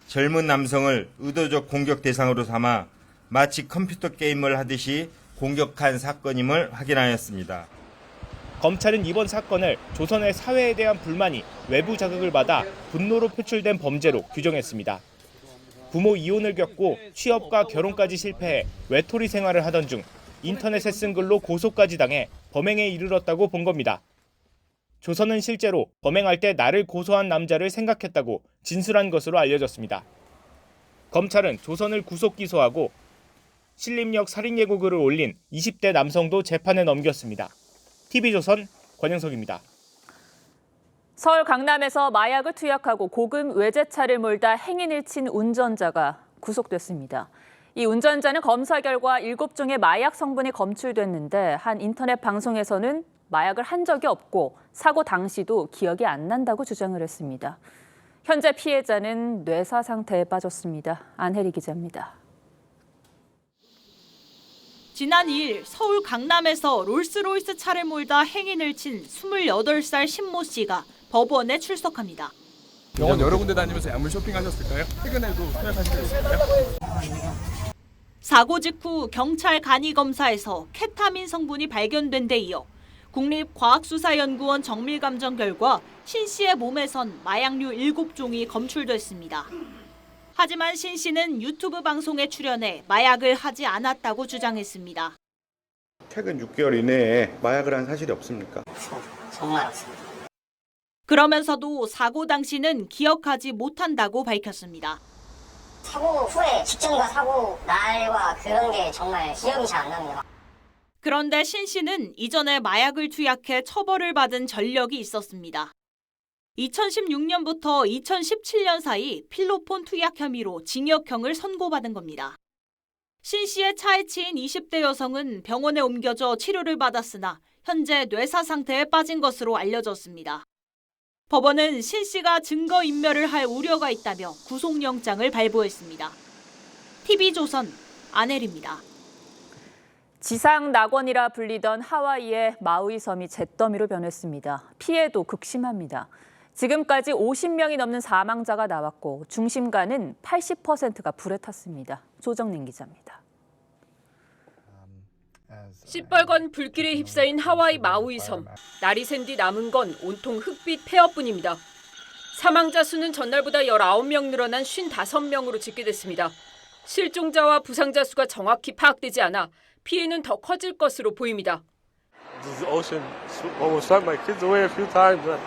젊은 남성을 의도적 공격 대상으로 삼아 마치 컴퓨터 게임을 하듯이 공격한 사건임을 확인하였습니다. 검찰은 이번 사건을 조선의 사회에 대한 불만이 외부 자극을 받아 분노로 표출된 범죄로 규정했습니다. 부모 이혼을 겪고 취업과 결혼까지 실패해 외톨이 생활을 하던 중 인터넷에 쓴 글로 고소까지 당해 범행에 이르렀다고 본 겁니다. 조선은 실제로 범행할 때 나를 고소한 남자를 생각했다고 진술한 것으로 알려졌습니다. 검찰은 조선을 구속 기소하고 신림역 살인 예고 글을 올린 20대 남성도 재판에 넘겼습니다. TV조선 권영석입니다. 서울 강남에서 마약을 투약하고 고급 외제차를 몰다 행인을 친 운전자가 구속됐습니다. 이 운전자는 검사 결과 7종의 마약 성분이 검출됐는데 한 인터넷 방송에서는 마약을 한 적이 없고 사고 당시도 기억이 안 난다고 주장을 했습니다. 현재 피해자는 뇌사 상태에 빠졌습니다. 안혜리 기자입니다. 지난 2일 서울 강남에서 롤스로이스 차를 몰다 행인을 친 28살 신모 씨가 법원에 출석합니다. 병원 여러 군데 다니면서 약물 쇼핑하셨을까요? 최근에도 투약하셨을까요? 사고 직후 경찰 간이검사에서 케타민 성분이 발견된 데 이어 국립과학수사연구원 정밀감정 결과 신 씨의 몸에선 마약류 7종이 검출됐습니다. 하지만 신 씨는 유튜브 방송에 출연해 마약을 하지 않았다고 주장했습니다. 최근 6개월 이내에 마약을 한 사실이 없습니까? 정말 없습니다. 그러면서도 사고 당시는 기억하지 못한다고 밝혔습니다. 사고 후에 직전과 사고 날과 그런 게 정말 기억이 잘 안 납니다. 그런데 신 씨는 이전에 마약을 투약해 처벌을 받은 전력이 있었습니다. 2016년부터 2017년 사이 필로폰 투약 혐의로 징역형을 선고받은 겁니다. 신 씨의 차에 치인 20대 여성은 병원에 옮겨져 치료를 받았으나 현재 뇌사 상태에 빠진 것으로 알려졌습니다. 법원은 신 씨가 증거인멸을 할 우려가 있다며 구속영장을 발부했습니다. TV조선 안혜리입니다. 지상 낙원이라 불리던 하와이의 마우이 섬이 잿더미로 변했습니다. 피해도 극심합니다. 지금까지 50명이 넘는 사망자가 나왔고 중심가는 80%가 불에 탔습니다. 조정린 기자입니다. 시뻘건 불길에 휩싸인 하와이 마우이 섬. 날이 샌 뒤 남은 건 온통 흙빛 폐허뿐입니다. 사망자 수는 전날보다 19명 늘어난 55명으로 집계됐습니다. 실종자와 부상자 수가 정확히 파악되지 않아 피해는 더 커질 것으로 보입니다. The ocean almost swept my kids away a few times, but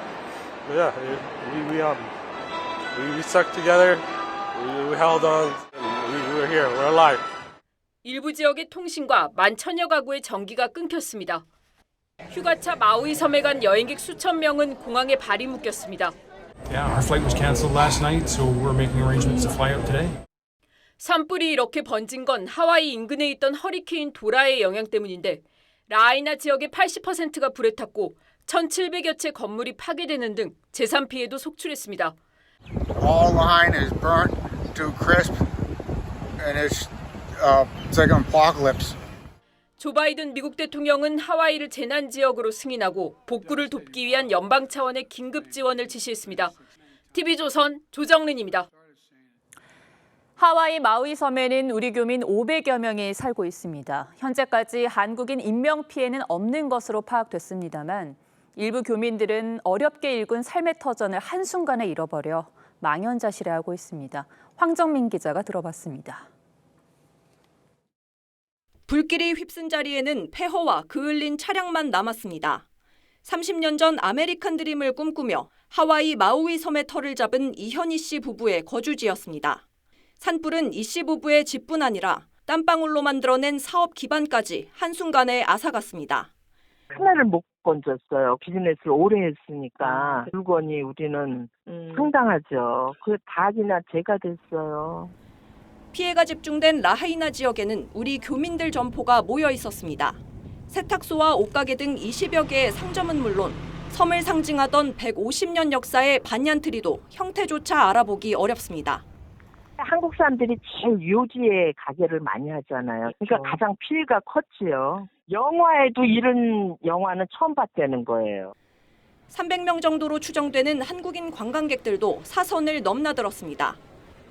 yeah, we stuck together, we held on, we were here, we're alive. 일부 지역의 통신과 11,000여 가구의 전기가 끊겼습니다. 휴가차 마우이 섬에 간 여행객 수천 명은 공항에 발이 묶였습니다. Yeah, our flight was canceled last night, so we're making arrangements to fly out today. 산불이 이렇게 번진 건 하와이 인근에 있던 허리케인 도라의 영향 때문인데 라하이나 지역의 80%가 불에 탔고 1,700여 채 건물이 파괴되는 등 재산 피해도 속출했습니다. All line is burnt to crisp and it's like an apocalypse. 조 바이든 미국 대통령은 하와이를 재난 지역으로 승인하고 복구를 돕기 위한 연방 차원의 긴급 지원을 지시했습니다. TV조선 조정린입니다. 하와이 마우이 섬에는 우리 교민 500여 명이 살고 있습니다. 현재까지 한국인 인명 피해는 없는 것으로 파악됐습니다만 일부 교민들은 어렵게 일군 삶의 터전을 한순간에 잃어버려 망연자실해하고 있습니다. 황정민 기자가 들어봤습니다. 불길이 휩쓴 자리에는 폐허와 그을린 차량만 남았습니다. 30년 전 아메리칸 드림을 꿈꾸며 하와이 마우이 섬의 터를 잡은 이현희 씨 부부의 거주지였습니다. 산불은 이 씨 부부의 집뿐 아니라 땀방울로 만들어낸 사업 기반까지 한순간에 앗아갔습니다. 하나를 못 건졌어요. 비즈니스를 오래 했으니까 물건이 우리는 상당하죠. 그 다 지나 제가 됐어요. 피해가 집중된 라하이나 지역에는 우리 교민들 점포가 모여 있었습니다. 세탁소와 옷가게 등 20여 개의 상점은 물론 섬을 상징하던 150년 역사의 반얀트리도 형태조차 알아보기 어렵습니다. 한국 사람들이 제일 요지에 가게를 많이 하잖아요. 그러니까 가장 피해가 컸지요. 영화에도 이런 영화는 처음 봤다는 거예요. 300명 정도로 추정되는 한국인 관광객들도 사선을 넘나들었습니다.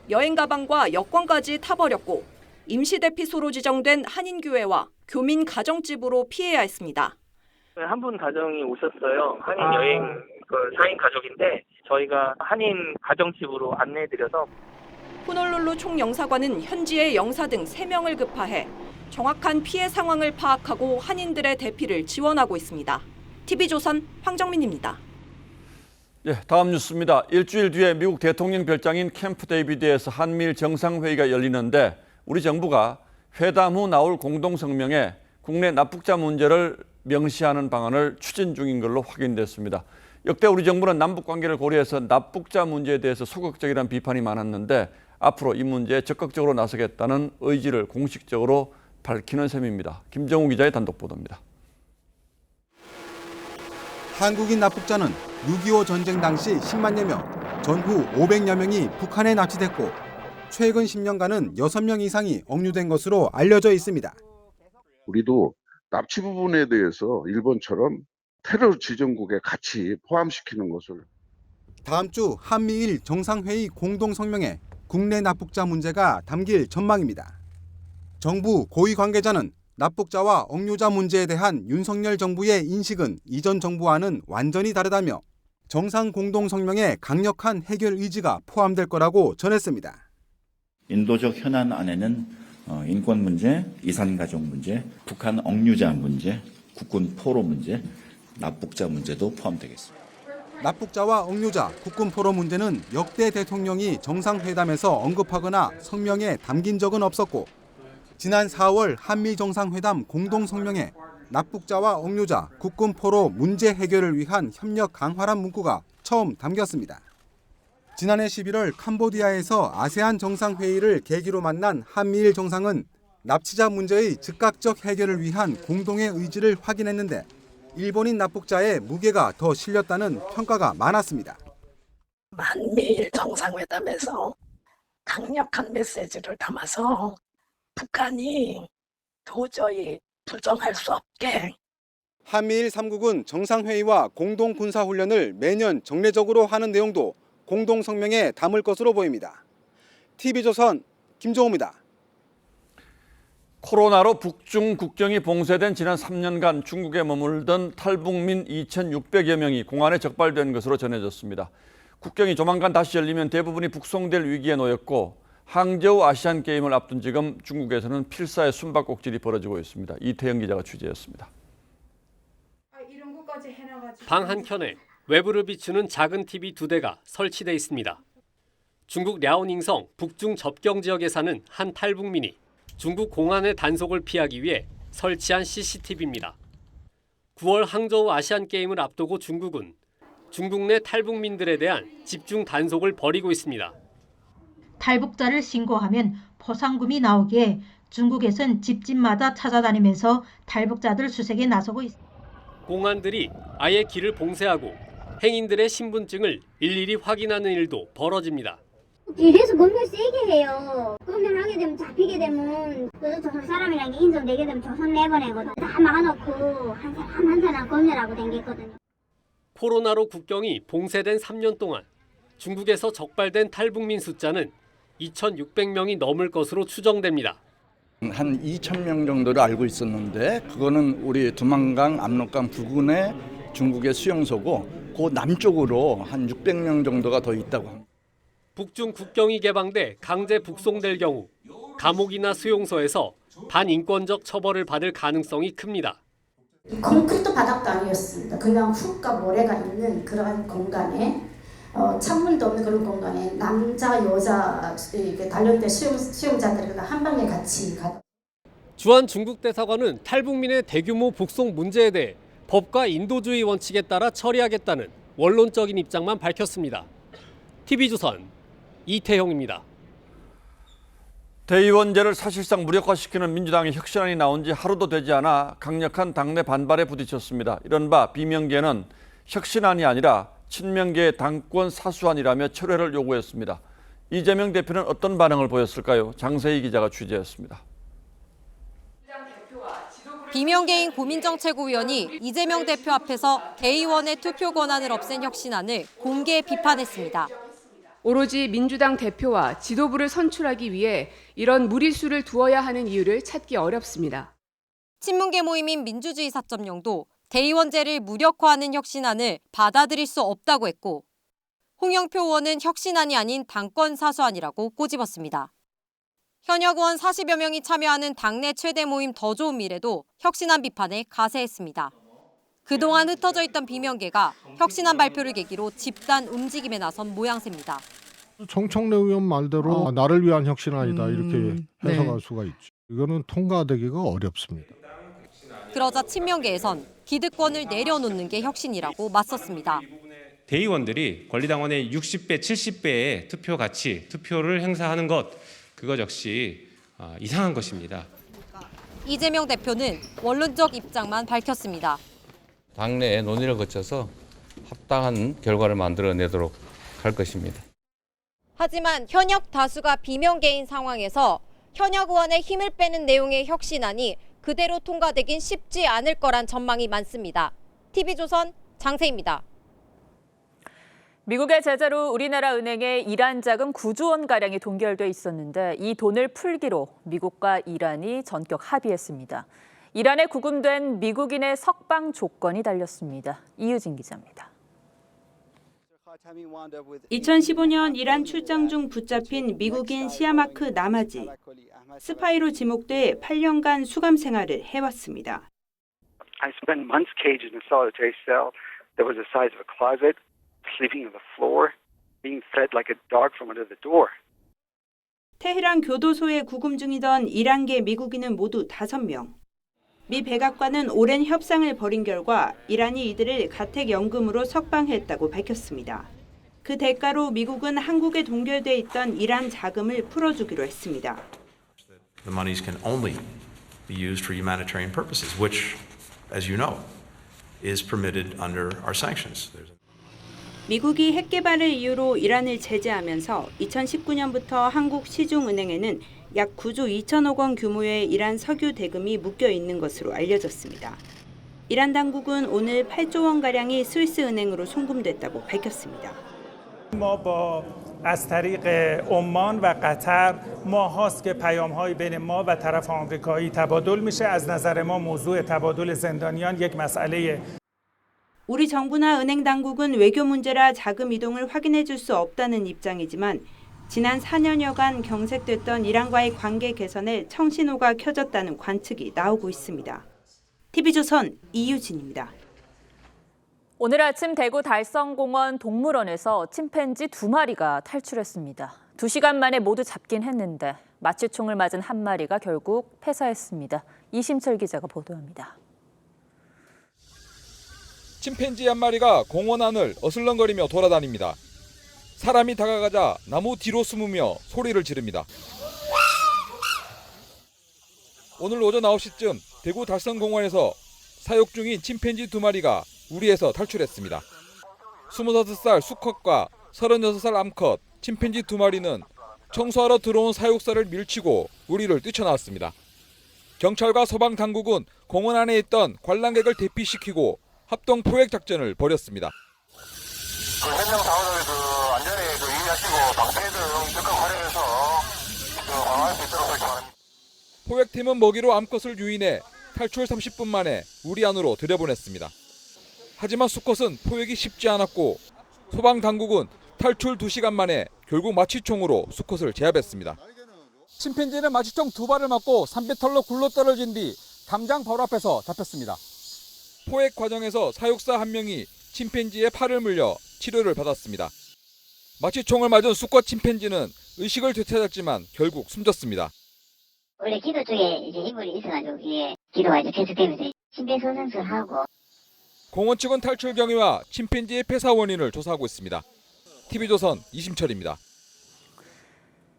여행 가방과 여권까지 타버렸고 임시 대피소로 지정된 한인교회와 교민 가정집으로 피해야 했습니다. 한 분 가정이 오셨어요. 한인 여행 4인 가족인데 저희가 한인 가정집으로 안내해드려서 호놀룰루 총영사관은 현지의 영사 등 3명을 급파해 정확한 피해 상황을 파악하고 한인들의 대피를 지원하고 있습니다. TV조선 황정민입니다. 네, 다음 뉴스입니다. 일주일 뒤에 미국 대통령 별장인 캠프 데이비드에서 한미일 정상회의가 열리는데 우리 정부가 회담 후 나올 공동성명에 국내 납북자 문제를 명시하는 방안을 추진 중인 걸로 확인됐습니다. 역대 우리 정부는 남북관계를 고려해서 납북자 문제에 대해서 소극적이라는 비판이 많았는데 앞으로 이 문제에 적극적으로 나서겠다는 의지를 공식적으로 밝히는 셈입니다. 김정우 기자의 단독 보도입니다. 한국인 납북자는 6.25 전쟁 당시 10만여 명, 전후 500여 명이 북한에 납치됐고 최근 10년간은 6명 이상이 억류된 것으로 알려져 있습니다. 우리도 납치 부분에 대해서 일본처럼 테러 지정국에 같이 포함시키는 것을 다음 주 한미일 정상회의 공동성명에 국내 납북자 문제가 담길 전망입니다. 정부 고위 관계자는 납북자와 억류자 문제에 대한 윤석열 정부의 인식은 이전 정부와는 완전히 다르다며 정상 공동성명에 강력한 해결 의지가 포함될 거라고 전했습니다. 인도적 현안 안에는 인권 문제, 이산가족 문제, 북한 억류자 문제, 국군 포로 문제, 납북자 문제도 포함되겠습니다. 납북자와 억류자, 국군 포로 문제는 역대 대통령이 정상회담에서 언급하거나 성명에 담긴 적은 없었고 지난 4월 한미 정상회담 공동성명에 납북자와 억류자, 국군 포로 문제 해결을 위한 협력 강화란 문구가 처음 담겼습니다. 지난해 11월 캄보디아에서 아세안 정상회의를 계기로 만난 한미일 정상은 납치자 문제의 즉각적 해결을 위한 공동의 의지를 확인했는데 일본인 납북자의 무게가 더 실렸다는 평가가 많았습니다. 한미일 정상회담에서 강력한 메시지를 담아서 북한이 도저히 부정할 수 없게 한미일 3국은 정상회의와 공동군사훈련을 매년 정례적으로 하는 내용도 공동성명에 담을 것으로 보입니다. TV조선 김종호입니다. 코로나로 북중 국경이 봉쇄된 지난 3년간 중국에 머물던 탈북민 2,600여 명이 공안에 적발된 것으로 전해졌습니다. 국경이 조만간 다시 열리면 대부분이 북송될 위기에 놓였고 항저우 아시안게임을 앞둔 지금 중국에서는 필사의 숨바꼭질이 벌어지고 있습니다. 이태영 기자가 취재했습니다. 방 한켠에 외부를 비추는 작은 TV 2대가 설치돼 있습니다. 중국 랴오닝성 북중 접경 지역에 사는 한 탈북민이 중국 공안의 단속을 피하기 위해 설치한 CCTV입니다. 9월 항저우 아시안게임을 앞두고 중국은 중국 내 탈북민들에 대한 집중 단속을 벌이고 있습니다. 탈북자를 신고하면 포상금이 나오기에 중국에선 집집마다 찾아다니면서 탈북자들 수색에 나서고 있습니다. 공안들이 아예 길을 봉쇄하고 행인들의 신분증을 일일이 확인하는 일도 벌어집니다. 길에서 검열 세게 해요. 검열하게 되면 잡히게 되면 저 사람이랑 인정되게 되면 조선 내보내거든. 다 막아놓고 한 사람 한 사람 검열하고 댕겼거든요. 코로나로 국경이 봉쇄된 3년 동안 중국에서 적발된 탈북민 숫자는 2,600명이 넘을 것으로 추정됩니다. 한 2,000명 정도를 알고 있었는데 그거는 우리 두만강, 압록강 부근의 중국의 수용소고 그 남쪽으로 한 600명 정도가 더 있다고 합니다. 북중 국경이 개방돼 강제 북송될 경우 감옥이나 수용소에서 반인권적 처벌을 받을 가능성이 큽니다. 콘크리트 바닥도 아니었습니다. 그냥 흙과 모래가 있는 그런 공간에 창문도 없는 그런 공간에 남자, 여자 단련된 수용자들이 한 방에 같이 가. 주한 중국 대사관은 탈북민의 대규모 북송 문제에 대해 법과 인도주의 원칙에 따라 처리하겠다는 원론적인 입장만 밝혔습니다. TV조선 이태형입니다. 대의원제를 사실상 무력화시키는 민주당의 혁신안이 나온 지 하루도 되지 않아 강력한 당내 반발에 부딪혔습니다. 이른바 비명계는 혁신안이 아니라 친명계의 당권 사수안이라며 철회를 요구했습니다. 이재명 대표는 어떤 반응을 보였을까요? 장세희 기자가 취재했습니다. 비명계인 고민정 최고위원이 이재명 대표 앞에서 대의원의 투표 권한을 없앤 혁신안을 공개 비판했습니다. 오로지 민주당 대표와 지도부를 선출하기 위해 이런 무리수를 두어야 하는 이유를 찾기 어렵습니다. 친문계 모임인 민주주의 4.0도 대의원제를 무력화하는 혁신안을 받아들일 수 없다고 했고 홍영표 의원은 혁신안이 아닌 당권 사수안이라고 꼬집었습니다. 현역 의원 40여 명이 참여하는 당내 최대 모임 더 좋은 미래도 혁신안 비판에 가세했습니다. 그동안 흩어져 있던 비명계가 혁신안 발표를 계기로 집단 움직임에 나선 모양새입니다. 정청래 의원 말대로 나를 위한 혁신안이다 이렇게 해석할 수가 있죠. 이거는 통과되기가 어렵습니다. 그러자 친명계에선 기득권을 내려놓는 게 혁신이라고 맞섰습니다. 대의원들이 권리당원의 60배, 70배의 투표 가치, 투표를 행사하는 것, 그것 역시 이상한 것입니다. 이재명 대표는 원론적 입장만 밝혔습니다. 당내 논의를 거쳐서 합당한 결과를 만들어내도록 할 것입니다. 하지만 현역 다수가 비명계인 상황에서 현역 의원의 힘을 빼는 내용의 혁신안이 그대로 통과되긴 쉽지 않을 거란 전망이 많습니다. TV조선 장세희입니다. 미국의 제재로 우리나라 은행에 이란 자금 9조 원가량이 동결돼 있었는데 이 돈을 풀기로 미국과 이란이 전격 합의했습니다. 이란에 구금된 미국인의 석방 조건이 달렸습니다. 이유진 기자입니다. 2015년 이란 출장 중 붙잡힌 미국인 시아마크 나마지. 스파이로 지목돼 8년간 수감 생활을 해왔습니다. I spent months caged in a solitary cell that was the size of a closet, sleeping on the floor, being fed like a dog from under the door. 테헤란 교도소에 구금 중이던 이란계 미국인은 모두 5명. 미 백악관은 오랜 협상을 벌인 결과 이란이 이들을 가택연금으로 석방했다고 밝혔습니다. 그 대가로 미국은 한국에 동결돼 있던 이란 자금을 풀어주기로 했습니다. The monies can only be used for humanitarian purposes, which, as you know, is permitted under our sanctions. 미국이 핵 개발을 이유로 이란을 제재하면서 2019년부터 한국 시중은행에는 약 9조 2천억 원 규모의 이란 석유 대금이 묶여 있는 것으로 알려졌습니다. 이란 당국은 오늘 8조 원가량이 스위스 은행으로 송금됐다고 밝혔습니다. ما با از طریق عمان و قطر ما هاست که پیام‌های بین ما و طرف آمریکایی تبادل میشه. از نظر ما موضوع تبادل زندانیان یک مسئله 우리 정부나 은행 당국은 외교 문제라 자금 이동을 확인해 줄 수 없다는 입장이지만 지난 4년여간 경색됐던 이란과의 관계 개선에 청신호가 켜졌다는 관측이 나오고 있습니다. TV조선 이유진입니다. 오늘 아침 대구 달성공원 동물원에서 침팬지 2마리가 탈출했습니다. 2시간 만에 모두 잡긴 했는데 마취총을 맞은 한 마리가 결국 폐사했습니다. 이심철 기자가 보도합니다. 침팬지 한 마리가 공원 안을 어슬렁거리며 돌아다닙니다. 사람이 다가가자 나무 뒤로 숨으며 소리를 지릅니다. 오늘 오전 9시쯤 대구 달성공원에서 사육 중인 침팬지 2마리가 우리에서 탈출했습니다. 25살 수컷과 36살 암컷 침팬지 2마리는 청소하러 들어온 사육사를 밀치고 우리를 뛰쳐나왔습니다. 경찰과 소방당국은 공원 안에 있던 관람객을 대피시키고 합동 포획 작전을 벌였습니다. 현장 상황을 안전에 유의하시고 방패 등 적극 활용해서 방어할 수 있도록 바랍니다. 포획팀은 먹이로 암컷을 유인해 탈출 30분 만에 우리 안으로 들여보냈습니다. 하지만 수컷은 포획이 쉽지 않았고 소방당국은 탈출 2시간 만에 결국 마취총으로 수컷을 제압했습니다. 침팬지는 마취총 2발을 맞고 산배털로 굴러 떨어진 뒤 담장 바로 앞에서 잡혔습니다. 포획 과정에서 사육사 한 명이 침팬지의 팔을 물려 치료를 받았습니다. 마취총을 맞은 수컷 침팬지는 의식을 되찾았지만 결국 숨졌습니다. 원래 기도 쪽에 이제 이불이 있어가지고 기도가 이제 계속되면서 심폐소생술을 하고. 공원 측은 탈출 경위와 침팬지의 폐사 원인을 조사하고 있습니다. TV조선 이심철입니다.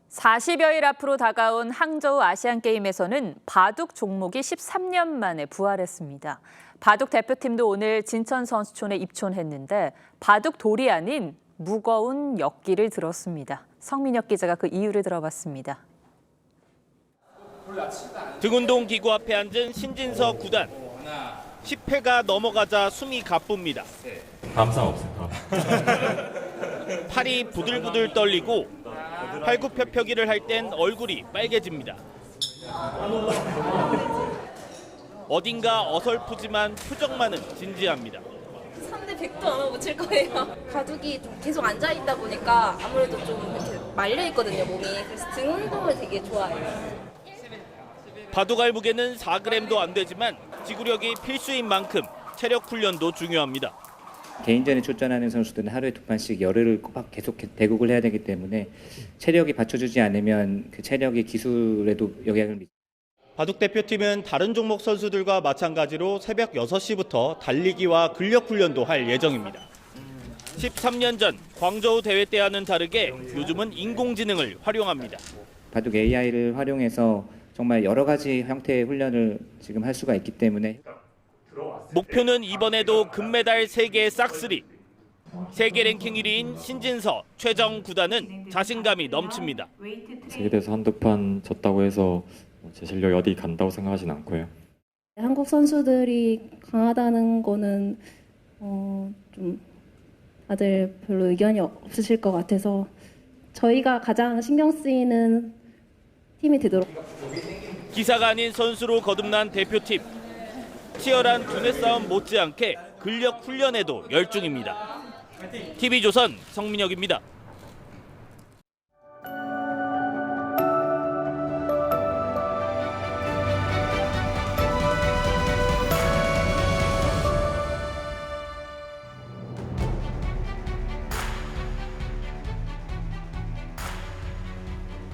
40여일 앞으로 다가온 항저우 아시안게임에서는 바둑 종목이 13년 만에 부활했습니다. 바둑 대표팀도 오늘 진천 선수촌에 입촌했는데 바둑 돌이 아닌 무거운 역기를 들었습니다. 성민혁 기자가 그 이유를 들어봤습니다. 등운동 기구 앞에 앉은 신진서 구단. 10회가 넘어가자 숨이 가쁩니다. 감상 없어요. 팔이 부들부들 떨리고 팔굽혀펴기를 할 땐 얼굴이 빨개집니다. 어딘가 어설프지만 표정만은 진지합니다. 3대 100도 아마 못 칠 거예요. 바둑이 좀 계속 앉아있다 보니까 아무래도 좀 이렇게 말려있거든요, 몸이. 그래서 등 운동을 되게 좋아해요. 바둑알 무게는 4g도 안 되지만 지구력이 필수인 만큼 체력 훈련도 중요합니다. 개인전에 출전하는 선수들은 하루에 2판씩 열흘을 계속 대국을 해야 되기 때문에 체력이 받쳐주지 않으면 그 체력이 기술에도 영향을 미칩니다. 바둑 대표팀은 다른 종목 선수들과 마찬가지로 새벽 6시부터 달리기와 근력 훈련도 할 예정입니다. 13년 전 광저우 대회 때와는 다르게 요즘은 인공지능을 활용합니다. 바둑 AI를 활용해서 정말 여러 가지 형태의 훈련을 지금 할 수가 있기 때문에 목표는 이번에도 금메달 3개 싹쓸이. 세계 랭킹 1위인 신진서, 최정 구단은 자신감이 넘칩니다. 세계대회에서 한두 판 졌다고 해서 제 실력이 어디 간다고 생각하진 않고요. 한국 선수들이 강하다는 거는 좀 다들 별로 의견이 없으실 것 같아서 저희가 가장 신경 쓰이는 팀이 되도록. 기사가 아닌 선수로 거듭난 대표팀. 치열한 두뇌 싸움 못지않게 근력 훈련에도 열중입니다. TV조선 성민혁입니다.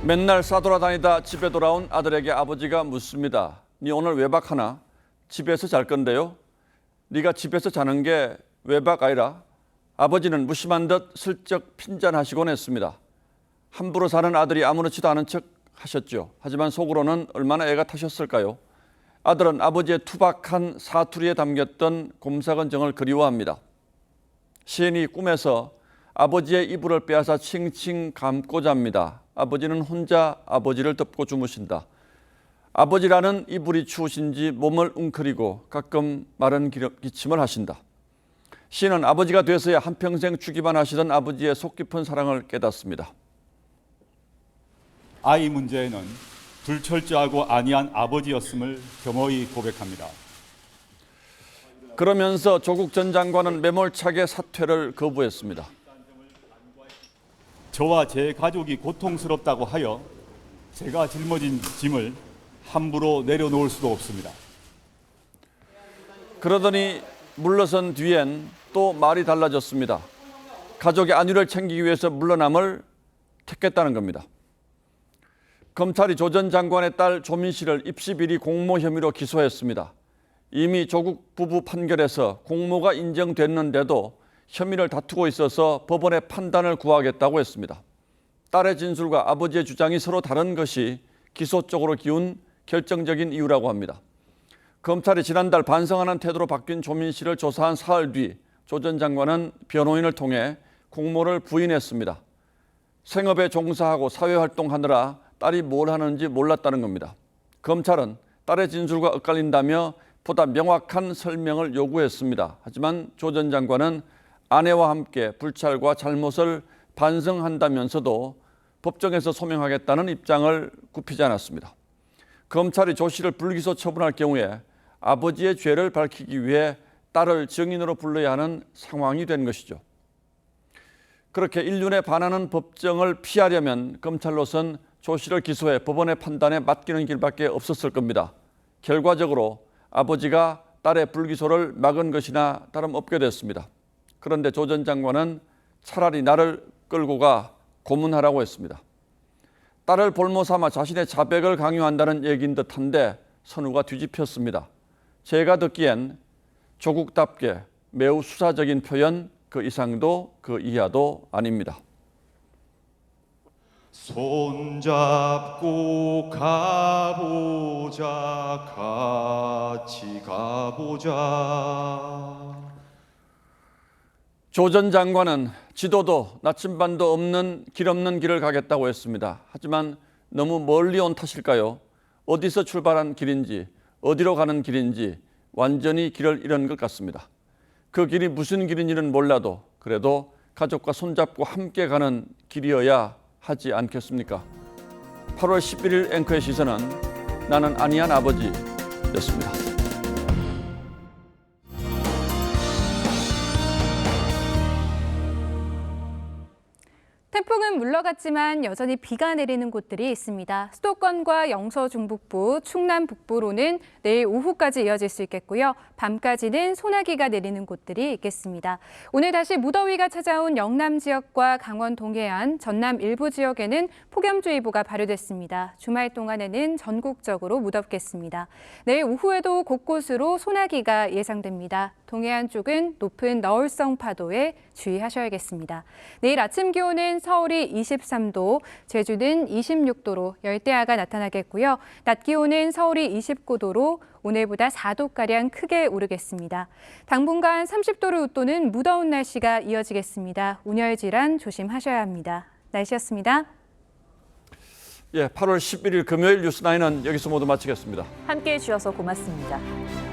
맨날 싸돌아다니다 집에 돌아온 아들에게 아버지가 묻습니다. 니 오늘 외박 하나? 집에서 잘 건데요. 네가 집에서 자는 게 외박 아니라? 아버지는 무심한 듯 슬쩍 핀잔하시곤 했습니다. 함부로 사는 아들이 아무렇지도 않은 척 하셨죠. 하지만 속으로는 얼마나 애가 타셨을까요? 아들은 아버지의 투박한 사투리에 담겼던 곰삭은 정을 그리워합니다. 시인이 꿈에서 아버지의 이불을 빼앗아 칭칭 감고 잡니다. 아버지는 혼자 아버지를 덮고 주무신다. 아버지라는 이불이 추우신지 몸을 웅크리고 가끔 마른 기침을 하신다. 시인은 아버지가 돼서야 한평생 주기만 하시던 아버지의 속 깊은 사랑을 깨닫습니다. 아이 문제에는 불철저하고 안이한 아버지였음을 겸허히 고백합니다. 그러면서 조국 전 장관은 매몰차게 사퇴를 거부했습니다. 저와 제 가족이 고통스럽다고 하여 제가 짊어진 짐을 함부로 내려놓을 수도 없습니다. 그러더니 물러선 뒤엔 또 말이 달라졌습니다. 가족의 안위를 챙기기 위해서 물러남을 택했다는 겁니다. 검찰이 조 전 장관의 딸 조민 씨를 입시비리 공모 혐의로 기소했습니다. 이미 조국 부부 판결에서 공모가 인정됐는데도 혐의를 다투고 있어서 법원의 판단을 구하겠다고 했습니다. 딸의 진술과 아버지의 주장이 서로 다른 것이 기소 쪽으로 기운 결정적인 이유라고 합니다. 검찰이 지난달 반성하는 태도로 바뀐 조민 씨를 조사한 사흘 뒤 조 전 장관은 변호인을 통해 공모를 부인했습니다. 생업에 종사하고 사회활동하느라 딸이 뭘 하는지 몰랐다는 겁니다. 검찰은 딸의 진술과 엇갈린다며 보다 명확한 설명을 요구했습니다. 하지만 조 전 장관은 아내와 함께 불찰과 잘못을 반성한다면서도 법정에서 소명하겠다는 입장을 굽히지 않았습니다. 검찰이 조 씨를 불기소 처분할 경우에 아버지의 죄를 밝히기 위해 딸을 증인으로 불러야 하는 상황이 된 것이죠. 그렇게 인륜에 반하는 법정을 피하려면 검찰로선 조 씨를 기소해 법원의 판단에 맡기는 길밖에 없었을 겁니다. 결과적으로 아버지가 딸의 불기소를 막은 것이나 다름없게 됐습니다. 그런데 조 전 장관은 차라리 나를 끌고 가 고문하라고 했습니다. 딸을 볼모 삼아 자신의 자백을 강요한다는 얘기인 듯한데 선우가 뒤집혔습니다. 제가 듣기엔 조국답게 매우 수사적인 표현, 그 이상도 그 이하도 아닙니다. 손잡고 가보자, 같이 가보자. 조 전 장관은 지도도 나침반도 없는 길 없는 길을 가겠다고 했습니다. 하지만 너무 멀리 온 탓일까요? 어디서 출발한 길인지 어디로 가는 길인지 완전히 길을 잃은 것 같습니다. 그 길이 무슨 길인지는 몰라도 그래도 가족과 손잡고 함께 가는 길이어야 하지 않겠습니까? 8월 11일 앵커의 시선은 나는 아니한 아버지였습니다. 태풍은 물러갔지만 여전히 비가 내리는 곳들이 있습니다. 수도권과 영서 중북부, 충남 북부로는 내일 오후까지 이어질 수 있겠고요. 밤까지는 소나기가 내리는 곳들이 있겠습니다. 오늘 다시 무더위가 찾아온 영남 지역과 강원 동해안, 전남 일부 지역에는 폭염주의보가 발효됐습니다. 주말 동안에는 전국적으로 무덥겠습니다. 내일 오후에도 곳곳으로 소나기가 예상됩니다. 동해안 쪽은 높은 너울성 파도에 주의하셔야겠습니다. 내일 아침 기온은 서울이 23도, 제주는 26도로 열대야가 나타나겠고요. 낮 기온은 서울이 29도로 오늘보다 4도가량 크게 오르겠습니다. 당분간 30도를 웃도는 무더운 날씨가 이어지겠습니다. 온열 질환 조심하셔야 합니다. 날씨였습니다. 8월 11일 금요일 뉴스9은 여기서 모두 마치겠습니다. 함께해 주셔서 고맙습니다.